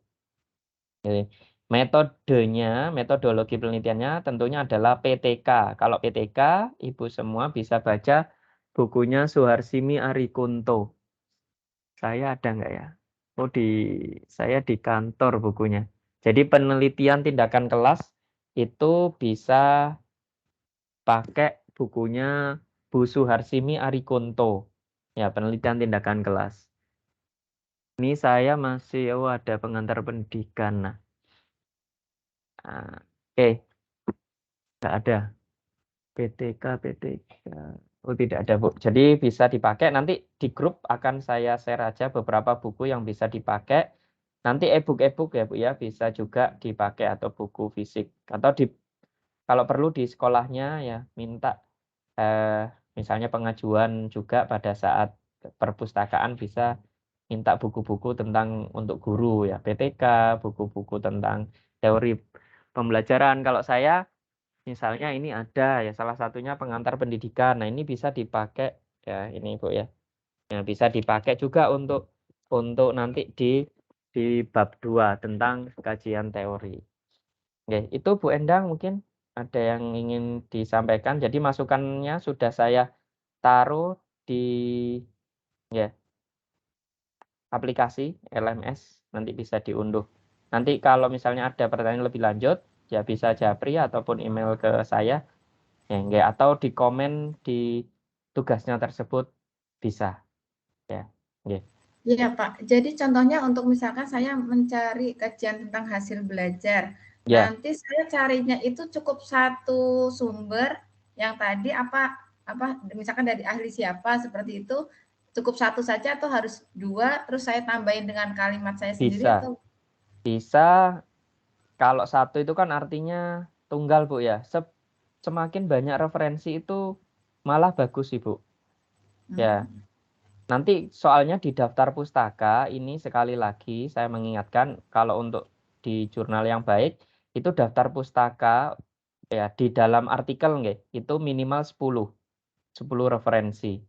Jadi, metodologi penelitiannya tentunya adalah PTK. Kalau PTK, Ibu semua bisa baca bukunya Suharsimi Arikunto. Saya ada nggak ya? Saya di kantor bukunya. Jadi penelitian tindakan kelas itu bisa pakai bukunya Bu Suharsimi Arikunto. Ya, penelitian tindakan kelas. Ini saya masih ada pengantar pendidikan. Nah, oke. Nggak ada. PTK. Oh, tidak ada, Bu. Jadi bisa dipakai. Nanti di grup akan saya share aja beberapa buku yang bisa dipakai. Nanti e-book ya, Bu ya, bisa juga dipakai atau buku fisik. Atau kalau perlu di sekolahnya ya minta misalnya pengajuan juga pada saat perpustakaan bisa minta buku-buku tentang untuk guru ya, PTK, buku-buku tentang teori pembelajaran. Kalau saya misalnya ini ada ya salah satunya pengantar pendidikan. Nah, ini bisa dipakai ya ini Bu ya. Nah, bisa dipakai juga untuk nanti di bab 2 tentang kajian teori. Oke, itu Bu Endang mungkin ada yang ingin disampaikan. Jadi masukannya sudah saya taruh di ya aplikasi LMS, nanti bisa diunduh. Nanti kalau misalnya ada pertanyaan lebih lanjut, ya bisa japri ataupun email ke saya. Ya, atau di komen di tugasnya tersebut bisa. Ya, nggih. Iya, Pak. Jadi contohnya untuk misalkan saya mencari kajian tentang hasil belajar. Ya, Nanti saya carinya itu cukup satu sumber yang tadi misalkan dari ahli siapa seperti itu, cukup satu saja atau harus 2 terus saya tambahin dengan kalimat saya sendiri bisa. atau Bisa kalau 1 itu kan artinya tunggal, Bu ya. semakin banyak referensi itu malah bagus, Ibu. Ya. Nanti soalnya di daftar pustaka ini sekali lagi saya mengingatkan kalau untuk di jurnal yang baik itu daftar pustaka ya di dalam artikel nggih, itu minimal 10 referensi.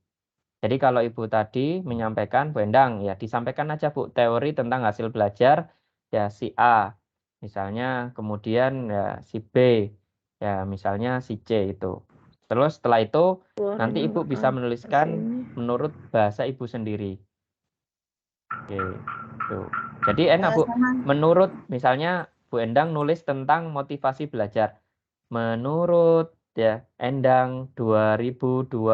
Jadi kalau Ibu tadi menyampaikan Bu Endang ya disampaikan aja Bu teori tentang hasil belajar ya si A misalnya, kemudian ya si B ya misalnya si C itu. Terus setelah itu nanti Ibu bisa menuliskan menurut bahasa Ibu sendiri. Oke, tuh. Jadi enak Bu. Menurut misalnya Bu Endang nulis tentang motivasi belajar. Menurut ya Endang 2020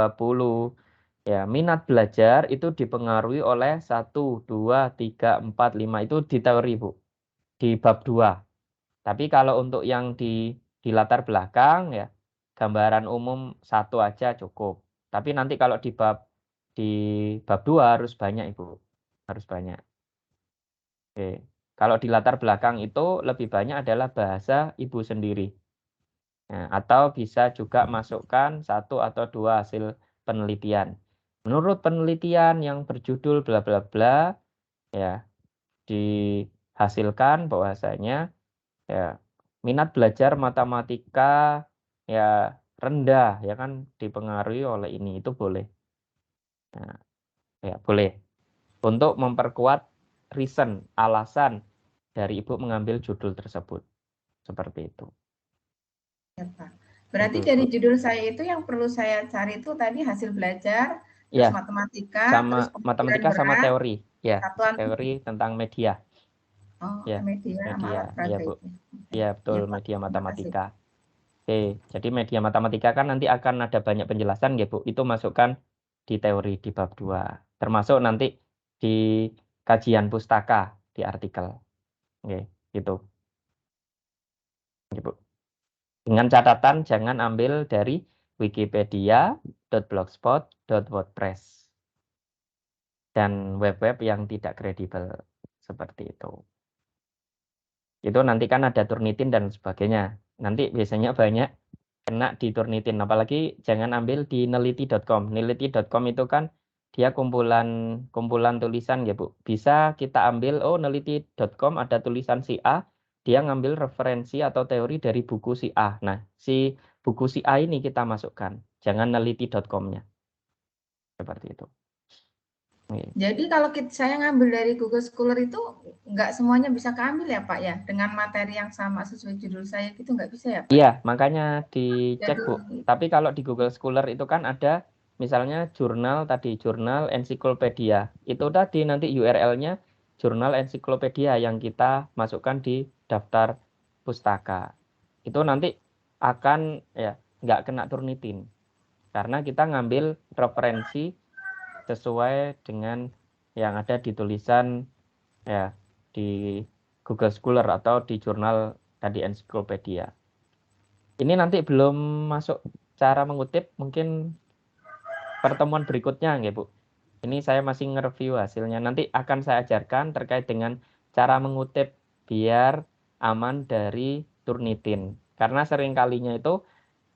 ya minat belajar itu dipengaruhi oleh 1, 2, 3, 4, 5 itu di teori Bu. Di bab 2. Tapi kalau untuk yang di latar belakang ya gambaran umum 1 aja cukup. Tapi nanti kalau di bab 2 harus banyak Ibu. Harus banyak. Oke. Kalau di latar belakang itu lebih banyak adalah bahasa Ibu sendiri. Nah, atau bisa juga masukkan 1 atau 2 hasil penelitian. Menurut penelitian yang berjudul bla bla bla ya dihasilkan bahwasanya ya minat belajar matematika ya rendah ya kan dipengaruhi oleh ini itu boleh. Nah, ya boleh. Untuk memperkuat reason, alasan dari Ibu mengambil judul tersebut. Seperti itu. Ya, Pak. Berarti Itu, dari Bu. judul saya itu yang perlu saya cari itu tadi hasil belajar, terus Ya, matematika, terus sama pemikiran matematika sama berat, teori. Ya, satuan teori tentang media. Ya, media sama media. alat Ya, peraga Bu. itu. Oke. Ya, Ya, betul, Pak. media Terima kasih. matematika. Oke, jadi media matematika kan nanti akan ada banyak penjelasan ya, Bu. Itu masukkan di teori di bab 2. Termasuk nanti di kajian pustaka di artikel. Oke, gitu. Oke, Bu. Dengan catatan jangan ambil dari wikipedia.blogspot.wordpress dan web-web yang tidak kredibel seperti itu. Itu nanti kan ada Turnitin dan sebagainya. Nanti biasanya banyak kena di Turnitin. Apalagi jangan ambil di neliti.com. Neliti.com itu kan dia kumpulan tulisan ya Bu. Bisa kita ambil, oh neliti.com ada tulisan si A, dia ngambil referensi atau teori dari buku si A. Nah, si buku si A ini kita masukkan. Jangan neliti.com-nya. Seperti itu. Jadi kalau saya ngambil dari Google Scholar itu nggak semuanya bisa keambil ya Pak ya? Dengan materi yang sama sesuai judul saya gitu nggak bisa ya Pak? Iya, makanya dicek Bu. Jadi, Tapi kalau di Google Scholar itu kan ada misalnya jurnal ensiklopedia. Itu tadi nanti URL-nya jurnal ensiklopedia yang kita masukkan di daftar pustaka. Itu nanti akan ya nggak kena Turnitin. Karena kita ngambil referensi sesuai dengan yang ada di tulisan ya di Google Scholar atau di jurnal tadi ensiklopedia. Ini nanti belum masuk cara mengutip, mungkin pertemuan berikutnya nggih, Bu. Ini saya masih nge-review hasilnya. Nanti akan saya ajarkan terkait dengan cara mengutip biar aman dari Turnitin. Karena sering kalinya itu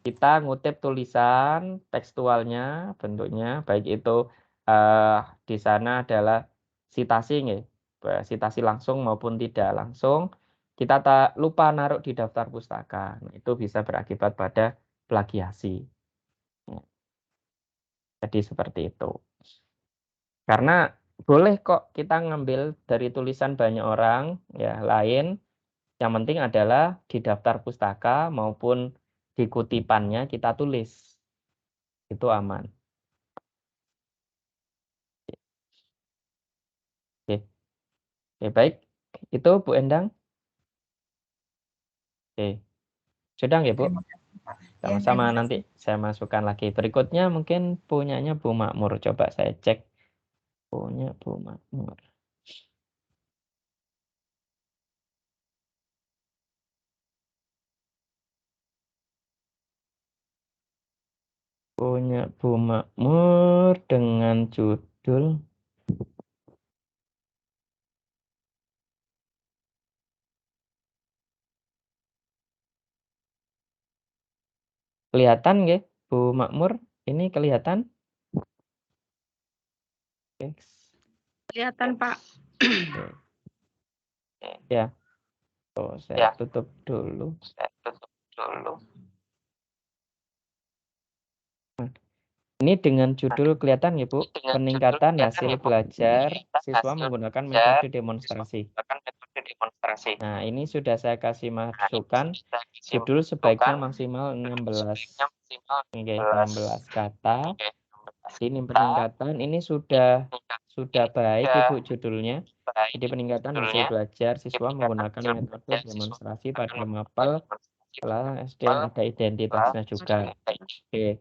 kita ngutip tulisan tekstualnya, bentuknya baik itu di sana adalah citasi nggih, citasi langsung maupun tidak langsung. Kita tak lupa naruh di daftar pustaka. Nah, itu bisa berakibat pada plagiasi. Ya, jadi seperti itu. Karena boleh kok kita ngambil dari tulisan banyak orang ya lain. Yang penting adalah di daftar pustaka maupun di kutipannya kita tulis. Itu aman. Oke. Oke, baik. Itu Bu Endang. Oke. Sudah ya Bu? terima kasih Pak. Ya, Sama-sama terima nanti kasih. saya masukkan lagi. Berikutnya mungkin punyanya Bu Makmur. Coba saya cek. Punya Bu Makmur. Punya Bu Makmur dengan judul Kelihatan nggih, Bu Makmur? Ini kelihatan? Oke. Kelihatan, Pak. Oke. Ya. Oh, saya tutup dulu. Ini dengan judul kelihatan ya, Bu, peningkatan hasil belajar siswa menggunakan metode demonstrasi. Nah, ini sudah saya kasih masukan. Judul sebaiknya maksimal 16. Oke, 16 kata. Ini peningkatan, ini sudah baik Ibu judulnya. Jadi peningkatan hasil belajar siswa menggunakan metode demonstrasi pada mapel kelas SD ada identitasnya juga. Oke.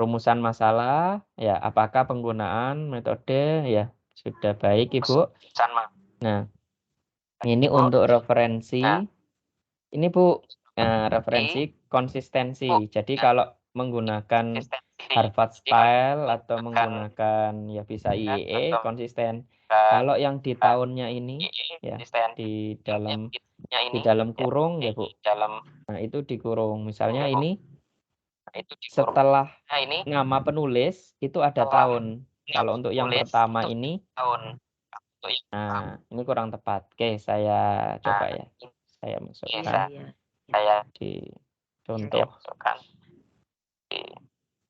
Rumusan masalah, ya apakah penggunaan metode, ya sudah baik Ibu. Nah, ini untuk referensi. Ini Bu, referensi konsistensi. Jadi kalau menggunakan Harvard Style atau menggunakan ya bisa IEE konsisten. Kalau yang di tahunnya ini ya di dalam kurung ya Bu. Nah, itu dikurung. Misalnya ini setelah nama penulis itu ada tahun. Kalau untuk yang pertama ini, nah ini kurang tepat. Oke, saya coba ya. Saya masukkan di contoh.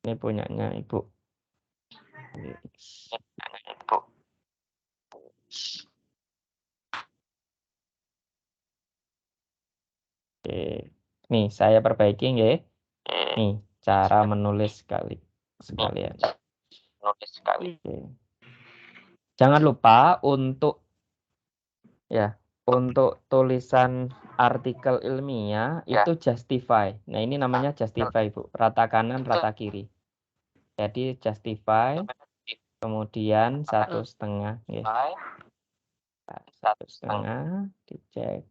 Ini punyanya Ibu. Oke. Nih, saya perbaiki nggih. Nih, cara menulis sekalian. Oke. Jangan lupa untuk tulisan artikel ilmiah itu justify. Nah, ini namanya justify, Bu. Rata kanan, rata kiri. Jadi justify, kemudian 1,5 ya. 1,5 dicek.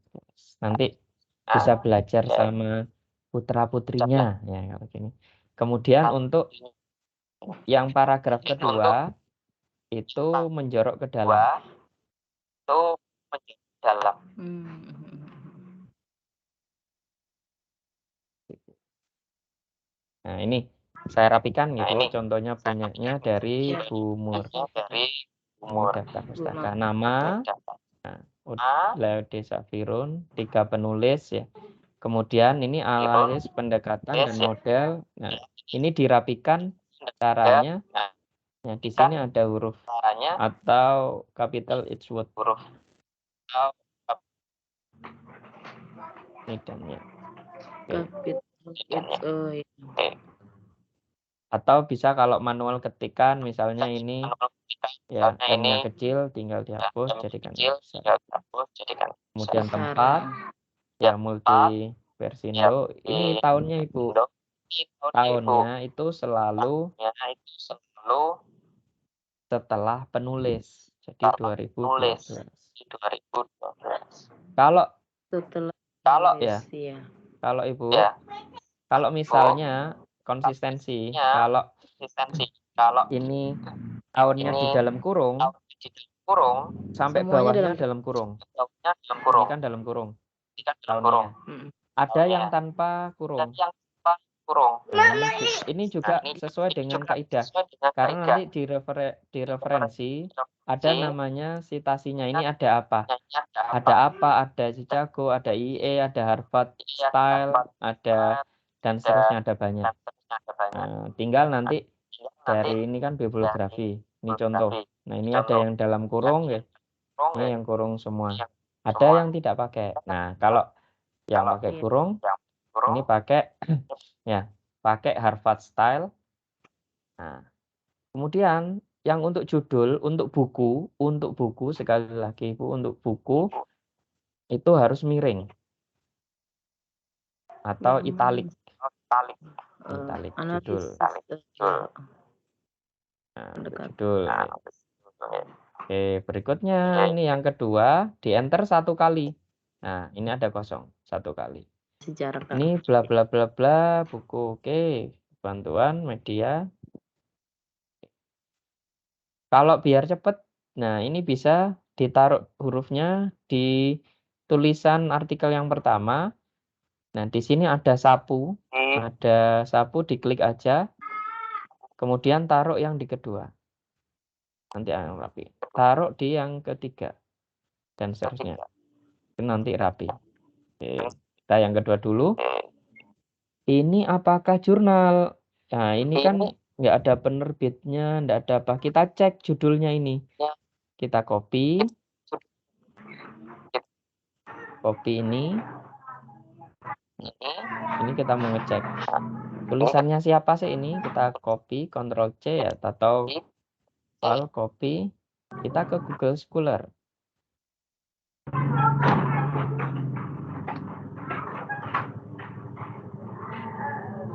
Nanti bisa belajar sama putra-putrinya ya kalau gini. Kemudian untuk yang paragraf kedua itu menjorok ke dalam. Nah, ini saya rapikan gitu. Contohnya punyanya dari Bu Mur. Ini daftar pustaka. Nama, Laude Safirun, 3 penulis ya. Kemudian ini analisis pendekatan dan model. Nah, ini dirapikan caranya. Nah, di sini ada huruf atau capital each word. Ini dan ya. Atau bisa kalau manual ketikan misalnya ini ya M-nya kecil tinggal dihapus jadikan besar. Kemudian tempat ya multi versindo. Ini tahunnya Ibu. Tahunnya itu selalu setelah penulis. Jadi 2012. Kalau ya. Kalau Ibu, kalau misalnya konsistensi, kalau ini tahunnya di dalam kurung, sampai bawahnya dalam kurung. Ini kan dalam kurung tahunnya. Ada yang tanpa kurung. Nah, ini juga sesuai dengan kaidah. Karena nanti di referensi ada namanya citasinya. Ini ada apa? Ada apa? Ada Chicago, ada IE, ada Harvard Style, ada dan seterusnya, ada banyak. Nah, tinggal nanti dari ini kan bibliografi. Ini contoh. Nah, ini ada yang dalam kurung ya. Ini yang kurung semua. Ada yang tidak pakai. Nah, kalau yang pakai kurung ini pakai ya, pakai Harvard Style. Nah, kemudian yang untuk judul, untuk buku sekali lagi Bu, untuk buku itu harus miring atau italik. Italik judul. Nah, judul. Oke, berikutnya ini yang kedua, di enter 1 kali. Nah, ini ada kosong 1 kali. Ini bla bla bla bla buku. Oke, bantuan media. Kalau biar cepat, nah ini bisa ditaruh hurufnya di tulisan artikel yang pertama. Nah, di sini ada sapu. Ada sapu, diklik aja. Kemudian taruh yang di kedua. Nanti yang rapi. Taruh di yang ketiga. Dan seterusnya. Nanti rapi. Oke. Kita yang kedua dulu. Ini apakah jurnal? Nah, ini kan nggak ada penerbitnya, nggak ada apa. Kita cek judulnya ini. Kita copy. Copy ini. Ini kita mau ngecek. Tulisannya siapa sih ini? Kita copy, Ctrl C ya, atau file copy. Kita ke Google Scholar.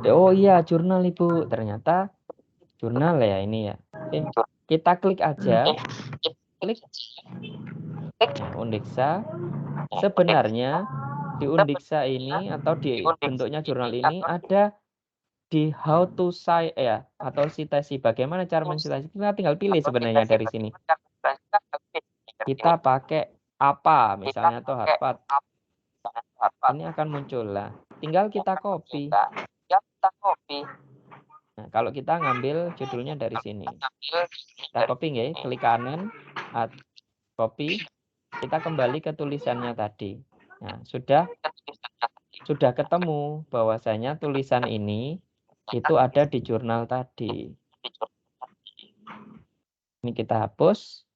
Oh iya, jurnal Ibu. Ternyata jurnal ya ini ya. Oke, kita klik aja. Klik. Nah, Undiksa. Sebenarnya di Undiksa ini atau di bentuknya jurnal ini ada di how to cite ya, atau citasi. Bagaimana cara mensitasi? Kita tinggal pilih sebenarnya dari sini. Kita pakai apa, misalnya atau Harvard. Ini akan muncul lah. Tinggal kita copy. Nah, kalau kita ngambil judulnya dari sini. Kita copy nggih, klik kanan, copy. Kita kembali ke tulisannya tadi. Nah, sudah ketemu bahwasanya tulisan ini itu ada di jurnal tadi. Ini kita hapus.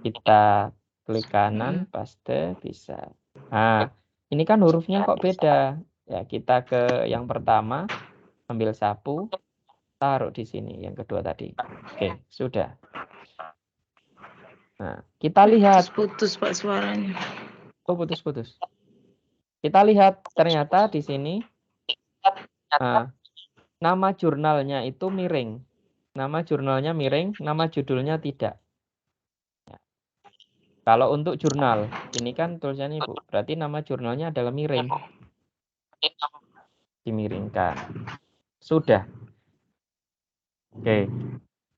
Kita klik kanan, paste, bisa. Nah, ini kan hurufnya kok beda. Ya, kita ke yang pertama, ambil sapu, taruh di sini, yang kedua tadi. Oke, sudah. Nah, kita lihat. Putus Pak suaranya. Oh, putus-putus. Kita lihat, ternyata di sini nama jurnalnya itu miring. Nama jurnalnya miring, nama judulnya tidak. Kalau untuk jurnal, ini kan tulisannya Ibu. Berarti nama jurnalnya adalah miring. Dimiringkan. Sudah. Oke.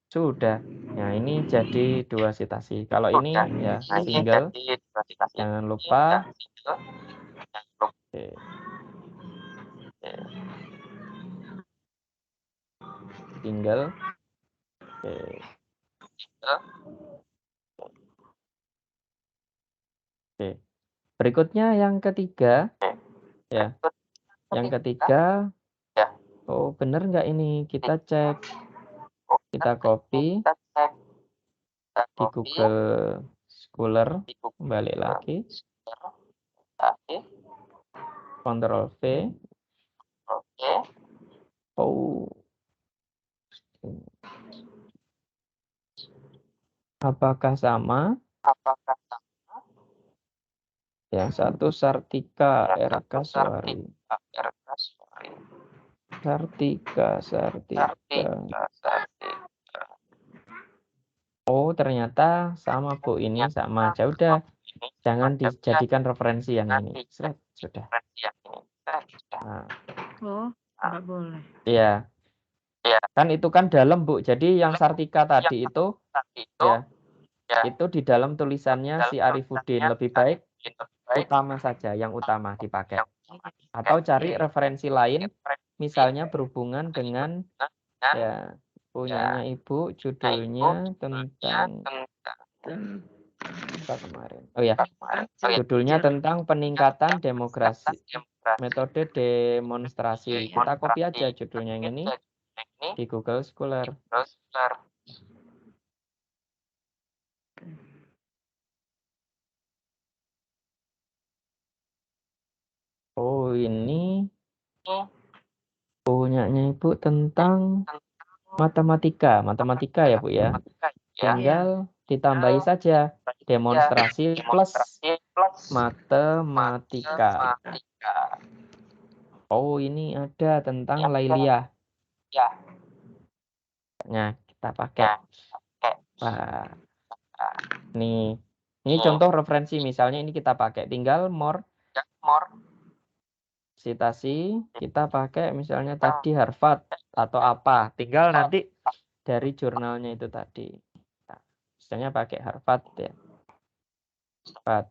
Sudah. Nah, ini jadi 2 citasi. Kalau ini ya single. Jangan lupa. Oke. Single. Oke. Oke. Berikutnya yang ketiga. Ya. Yang ketiga. Oh, benar nggak ini? Kita cek. Kita copy di Google Scholar. Balik lagi. Ctrl V. Oh. Apakah sama? Yang satu Sartika Erkaswari. Sartika. Oh, ternyata sama Bu, ini sama aja. Udah, jangan dijadikan referensi yang ini. Sudah. Nah, Oh, nggak boleh. iya. Kan itu kan dalam Bu. Jadi yang Sartika tadi itu ya, itu di dalam tulisannya si Arifudin. Lebih baik utama saja, yang utama dipakai. Atau cari referensi lain, misalnya berhubungan dengan ya punyanya Ibu, judulnya tentang apa kemarin? Oh ya, judulnya tentang peningkatan demokrasi, metode demonstrasi. Kita copy aja judulnya yang ini di Google Scholar. Oh, ini punyanya Ibu tentang matematika ya Bu ya. Tinggal ditambahi saja demonstrasi plus matematika. Oh, ini ada tentang Lailiyah. Nah, kita pakai. Wah, ini contoh referensi, misalnya ini kita pakai. Tinggal more citasi, kita pakai misalnya tadi Harvard atau apa. Tinggal nanti dari jurnalnya itu tadi. Nah, misalnya pakai Harvard ya. Harvard.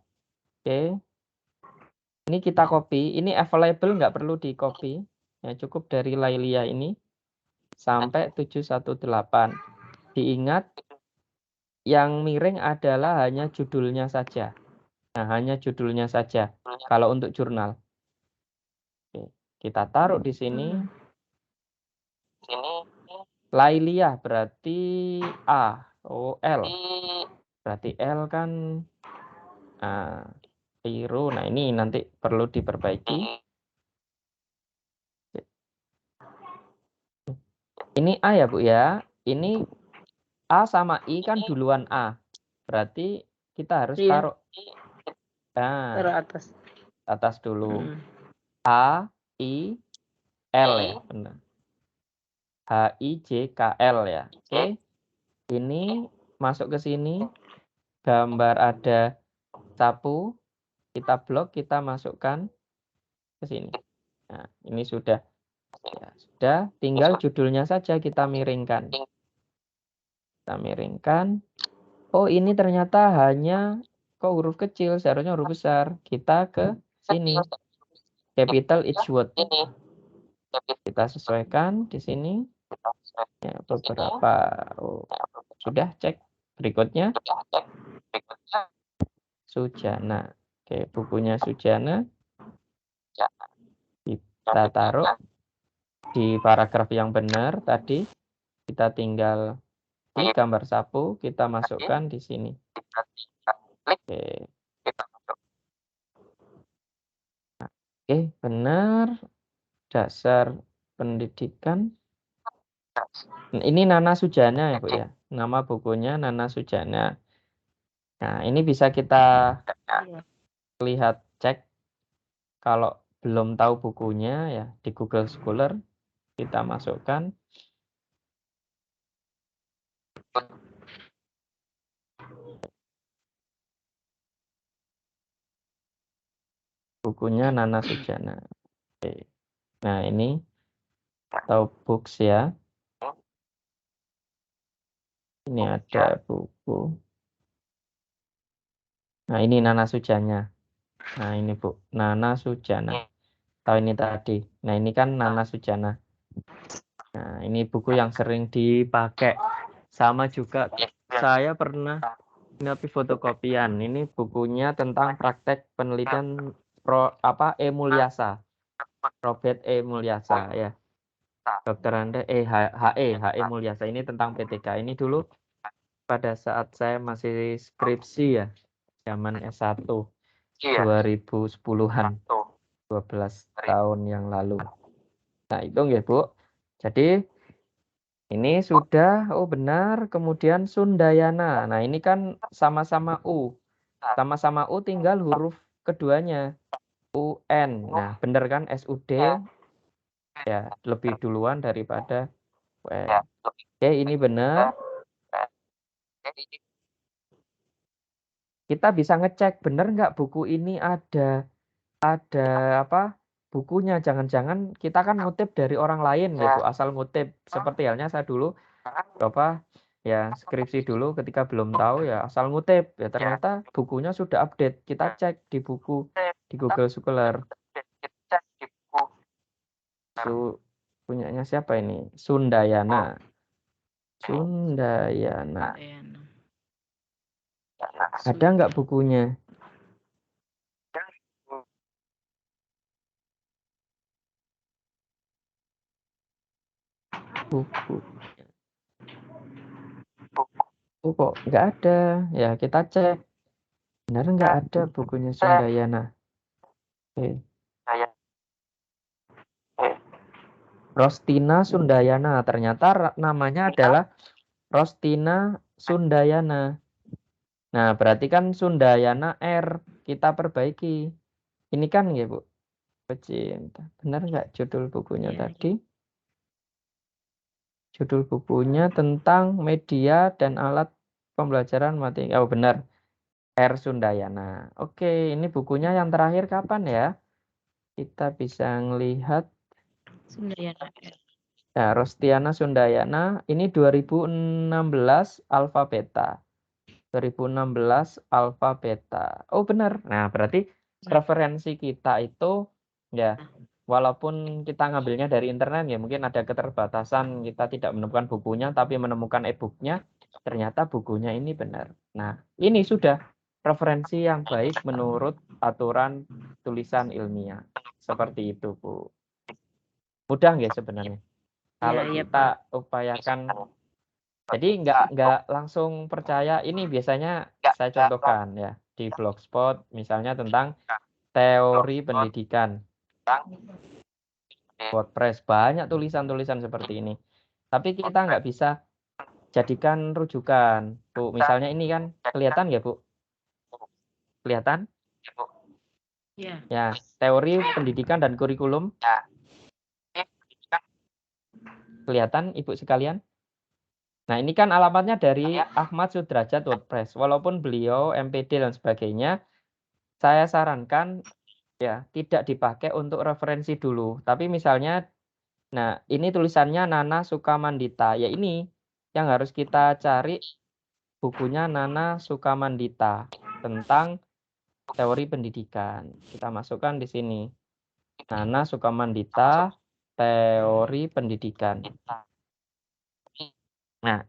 Oke. Ini kita copy. Ini available nggak perlu di copy. Ya, cukup dari Lailia ini sampai 718. Diingat, yang miring adalah hanya judulnya saja. Nah, hanya judulnya saja. Kalau untuk jurnal. Oke, kita taruh di sini. Lailia berarti A. Oh, L. Berarti L kan biru. Nah, ini nanti perlu diperbaiki. Ini A ya, Bu ya. Ini A sama I kan duluan A. Berarti kita harus taruh Taruh atas. atas dulu. A, I, L ya, benar. H, I, J, K, L ya. Oke. Ini masuk ke sini. Gambar ada sapu. Kita blok, kita masukkan ke sini. Nah, ini sudah. Ya, sudah. Tinggal judulnya saja kita miringkan. Kita miringkan. Oh, ini ternyata hanya kok huruf kecil, seharusnya huruf besar. Kita ke sini. Capital each word. Kita sesuaikan di sini. Ya, beberapa. Oh, sudah cek. Berikutnya Sujana. Oke, bukunya Sujana. Kita taruh di paragraf yang benar tadi. Kita tinggal klik gambar sapu, kita masukkan di sini. Oke. Oke, benar. Dasar pendidikan. Ini Nana Sujana ya, Bu ya. Nama bukunya Nana Sujana. Nah, ini bisa kita lihat cek kalau belum tahu bukunya ya di Google Scholar kita masukkan. Bukunya Nana Sujana. Oke. Nah, ini tahu books ya. Ini ada buku. Nah, ini Nana Sujana. Nah, ini Bu, Nana Sujana. Tahu ini tadi. Nah, ini kan Nana Sujana. Nah, ini buku yang sering dipakai. Sama juga saya pernah tapi fotokopian. Ini bukunya tentang praktek penelitian E. Mulyasa. Robert E. Mulyasa ya. Dokter Anda HE Mulyasa ini tentang PTK. Ini dulu pada saat saya masih skripsi ya. Zaman S1 2010-an. 12 tahun yang lalu. Nah, itu nggih, Bu. Jadi ini sudah benar, kemudian Sundayana. Nah, ini kan sama-sama U. Sama-sama U tinggal huruf keduanya. UN. Nah, benar kan SUD ya lebih duluan daripada UN. Oke, ini benar. Kita bisa ngecek benar nggak buku ini ada apa bukunya. Jangan-jangan kita kan ngutip dari orang lain ya, Bu. Asal ngutip seperti halnya saya dulu ya skripsi dulu ketika belum tahu ya asal ngutip ya ternyata bukunya sudah update. Kita cek di buku di Google Scholar. Punyanya siapa ini? Sundayana. Sundayana. Ada nggak bukunya? Buku. Kok nggak ada? Ya kita cek. Benar nggak ada bukunya Sundayana? Oke. Rostina Sundayana. Ternyata namanya adalah Rostina Sundayana. Nah, berarti kan Sundayana R. Kita perbaiki. Ini kan ya, Bu. Pecinta. Benar nggak judul bukunya tadi? Judul bukunya tentang media dan alat pembelajaran matematika. Oh, benar. R. Sundayana. Oke, ini bukunya yang terakhir kapan ya? Kita bisa melihat Sundayana. Nah, Rostiana Sundayana ini 2016 alfa beta. 2016 alfa beta. Oh, benar. Nah, berarti referensi kita itu ya walaupun kita ngambilnya dari internet ya mungkin ada keterbatasan, kita tidak menemukan bukunya tapi menemukan e-booknya, ternyata bukunya ini benar. Nah, ini sudah referensi yang baik menurut aturan tulisan ilmiah. Seperti itu, Bu. Mudah nggak sebenarnya? Kalau iya, kita upayakan, jadi nggak langsung percaya. Ini biasanya saya contohkan ya di Blogspot misalnya tentang teori pendidikan. WordPress banyak tulisan-tulisan seperti ini. Tapi kita nggak bisa jadikan rujukan, Bu. Misalnya ini kan kelihatan nggak, Bu? Kelihatan? Iya. Ya, teori pendidikan dan kurikulum. Kelihatan, Ibu sekalian? Nah, ini kan alamatnya dari Ahmad Sudrajat WordPress. Walaupun beliau MPD dan sebagainya, saya sarankan ya tidak dipakai untuk referensi dulu. Tapi misalnya, nah ini tulisannya Nana Sukamandita. Ya ini yang harus kita cari bukunya Nana Sukamandita tentang teori pendidikan. Kita masukkan di sini. Nana Sukamandita, teori pendidikan. Nah,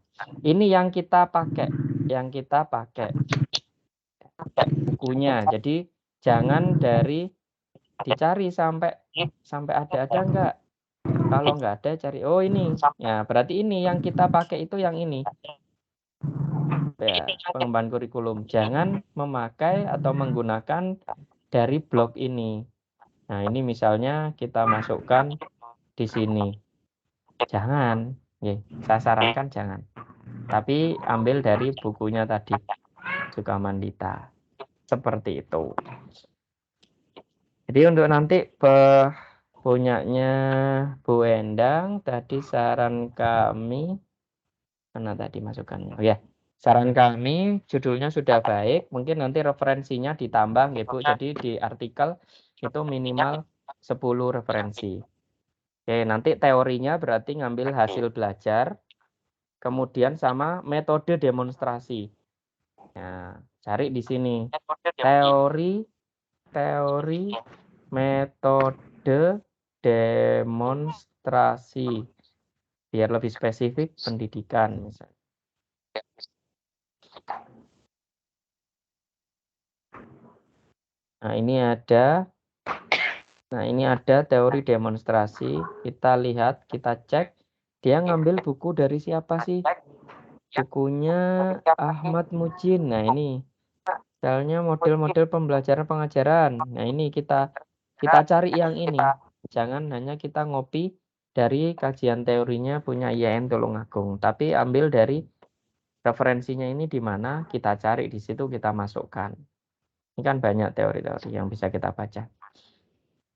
ini yang kita pakai, bukunya. Jadi jangan dari dicari sampai ada enggak. Kalau enggak ada cari oh ini. Ya, berarti ini yang kita pakai itu yang ini. Ya, pengembangan kurikulum. Jangan memakai atau menggunakan dari blog ini. Nah, ini misalnya kita masukkan di sini. Jangan, ya, saya sarankan jangan. Tapi ambil dari bukunya tadi, Sukamandita. Seperti itu. Jadi untuk nanti punyanya Bu Endang, tadi saran kami, mana tadi masukannya? Oh ya, saran kami judulnya sudah baik, mungkin nanti referensinya ditambah ya Bu. Jadi di artikel itu minimal 10 referensi. Oke, nanti teorinya berarti ngambil hasil belajar, kemudian sama metode demonstrasi. Nah, cari di sini teori, metode, demonstrasi. Biar lebih spesifik pendidikan misalnya. Nah, ini ada teori demonstrasi. Kita lihat, kita cek dia ngambil buku dari siapa sih? Bukunya Ahmad Mujin. Nah, ini misalnya model-model pembelajaran pengajaran. Nah, ini kita cari yang ini. Jangan hanya kita ngopi dari kajian teorinya punya IAIN Tulungagung, tapi ambil dari referensinya ini di mana, kita cari di situ, kita masukkan. Ini kan banyak teori-teori yang bisa kita baca.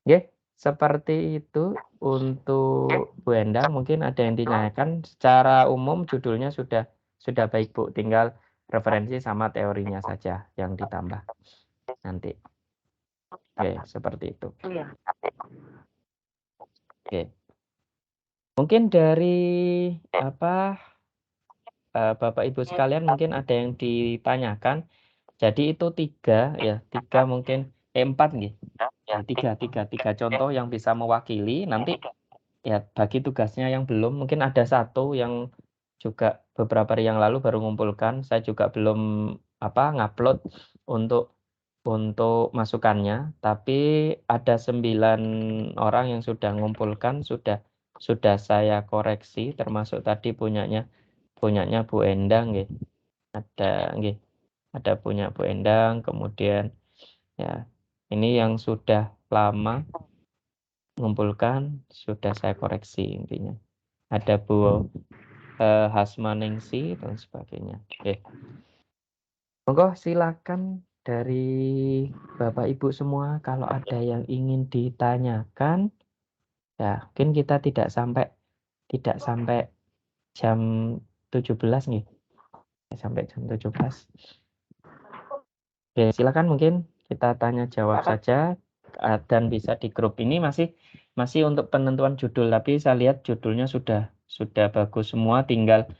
Oke, seperti itu untuk Bu Endang. Mungkin ada yang ditanyakan. Secara umum judulnya sudah baik, Bu. Tinggal referensi sama teorinya saja yang ditambah nanti. Oke, seperti itu. Oke. Mungkin dari Bapak Ibu sekalian mungkin ada yang ditanyakan. Jadi itu 3 ya, 3 mungkin 4 nih. Ya, 3 contoh yang bisa mewakili. Nanti ya bagi tugasnya yang belum, mungkin ada 1 yang juga beberapa hari yang lalu baru ngumpulkan. Saya juga belum ngupload untuk masukannya, tapi ada 9 orang yang sudah ngumpulkan, sudah saya koreksi, termasuk tadi punyanya Bu Endang nggih. Ada punya Bu Endang, kemudian ya ini yang sudah lama mengumpulkan sudah saya koreksi intinya. Ada Bu Hasmaningsi dan sebagainya. Oke. Monggo silakan dari Bapak Ibu semua kalau ada yang ingin ditanyakan. Ya, mungkin kita tidak sampai jam 17 nih. Sampai jam 17. Oke, silakan mungkin kita tanya jawab saja dan bisa di grup ini masih untuk penentuan judul, tapi saya lihat judulnya sudah bagus semua, tinggal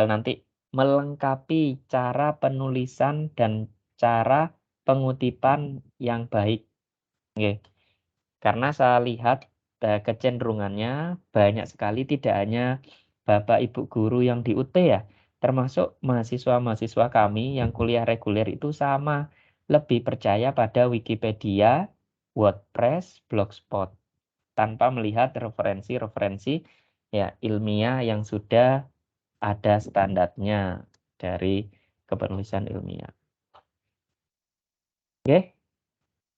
nanti melengkapi cara penulisan dan cara pengutipan yang baik. Oke. Karena saya lihat kecenderungannya banyak sekali tidak hanya Bapak Ibu guru yang di UT ya, termasuk mahasiswa-mahasiswa kami yang kuliah reguler itu sama, lebih percaya pada Wikipedia, WordPress, Blogspot tanpa melihat referensi-referensi ya ilmiah yang sudah ada standarnya dari kepenulisan ilmiah. Oke,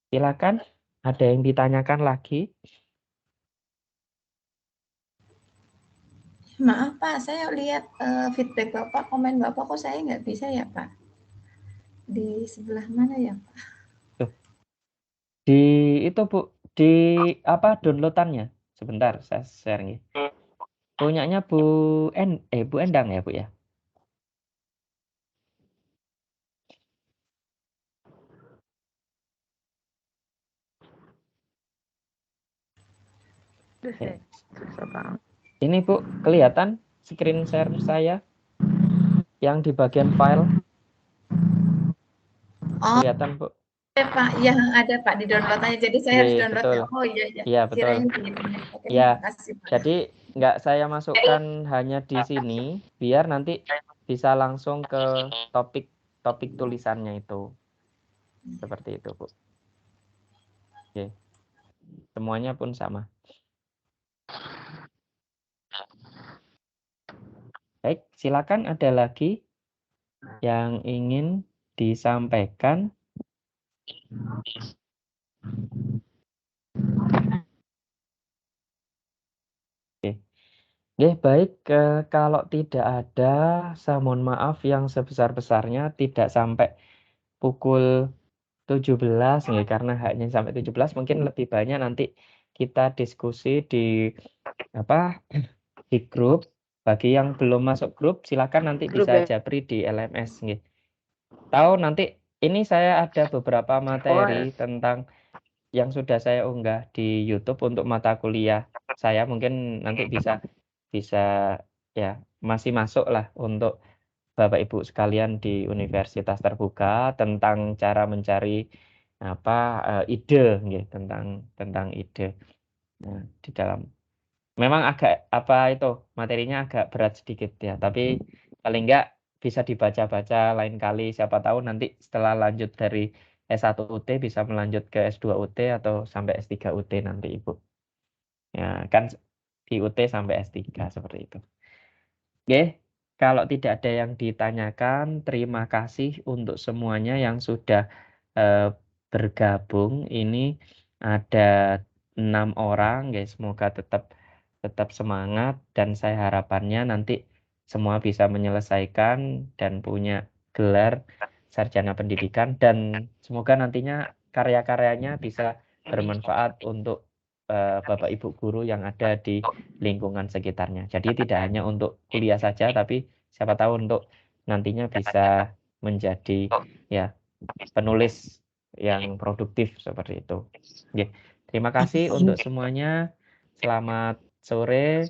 silakan. Ada yang ditanyakan lagi? Maaf Pak, saya lihat feedback Bapak, komen Bapak kok saya nggak bisa ya Pak? Di sebelah mana ya Pak? Di itu Bu, di apa downloadannya? Sebentar, saya share nih. Punyanya Bu Endang ya Bu ya? Oke. Ini Bu, kelihatan screen share saya yang di bagian file? Oh, Kelihatan Bu? ya Pak, yang ada Pak di downloadannya. Jadi saya harus Iya, download betul. ya. Oh iya iya. Iya, betul. Kirain gitu. Oke, Ya, makasih Pak. jadi nggak saya masukkan hanya di sini, biar nanti bisa langsung ke topik tulisannya itu. Seperti itu Bu. Oke. Semuanya pun sama. Baik, silakan ada lagi yang ingin disampaikan. Oke, baik. Kalau tidak ada, saya mohon maaf yang sebesar-besarnya tidak sampai pukul 17 nih, karena hanya sampai 17 mungkin lebih banyak nanti kita diskusi di di grup. Bagi yang belum masuk grup, silakan nanti bisa japri di LMS nih. Tahu nanti ini saya ada beberapa materi tentang yang sudah saya unggah di YouTube untuk mata kuliah saya, mungkin nanti bisa ya masih masuk lah untuk Bapak Ibu sekalian di Universitas Terbuka tentang cara mencari ide gitu, tentang ide. Nah, di dalam memang agak materinya agak berat sedikit ya, tapi paling enggak bisa dibaca-baca lain kali, siapa tahu nanti setelah lanjut dari S1 UT bisa melanjut ke S2 UT atau sampai S3 UT nanti Ibu. Ya, kan di UT sampai S3 seperti itu. Oke, kalau tidak ada yang ditanyakan, terima kasih untuk semuanya yang sudah bergabung. Ini ada 6 orang, guys. Semoga tetap semangat dan saya harapannya nanti semua bisa menyelesaikan dan punya gelar sarjana pendidikan dan semoga nantinya karya-karyanya bisa bermanfaat untuk Bapak Ibu guru yang ada di lingkungan sekitarnya. Jadi tidak hanya untuk kuliah saja, tapi siapa tahu untuk nantinya bisa menjadi ya penulis yang produktif seperti itu. Oke, terima kasih untuk semuanya. Selamat sore.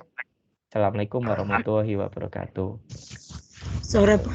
Assalamualaikum warahmatullahi wabarakatuh. Sore Pak.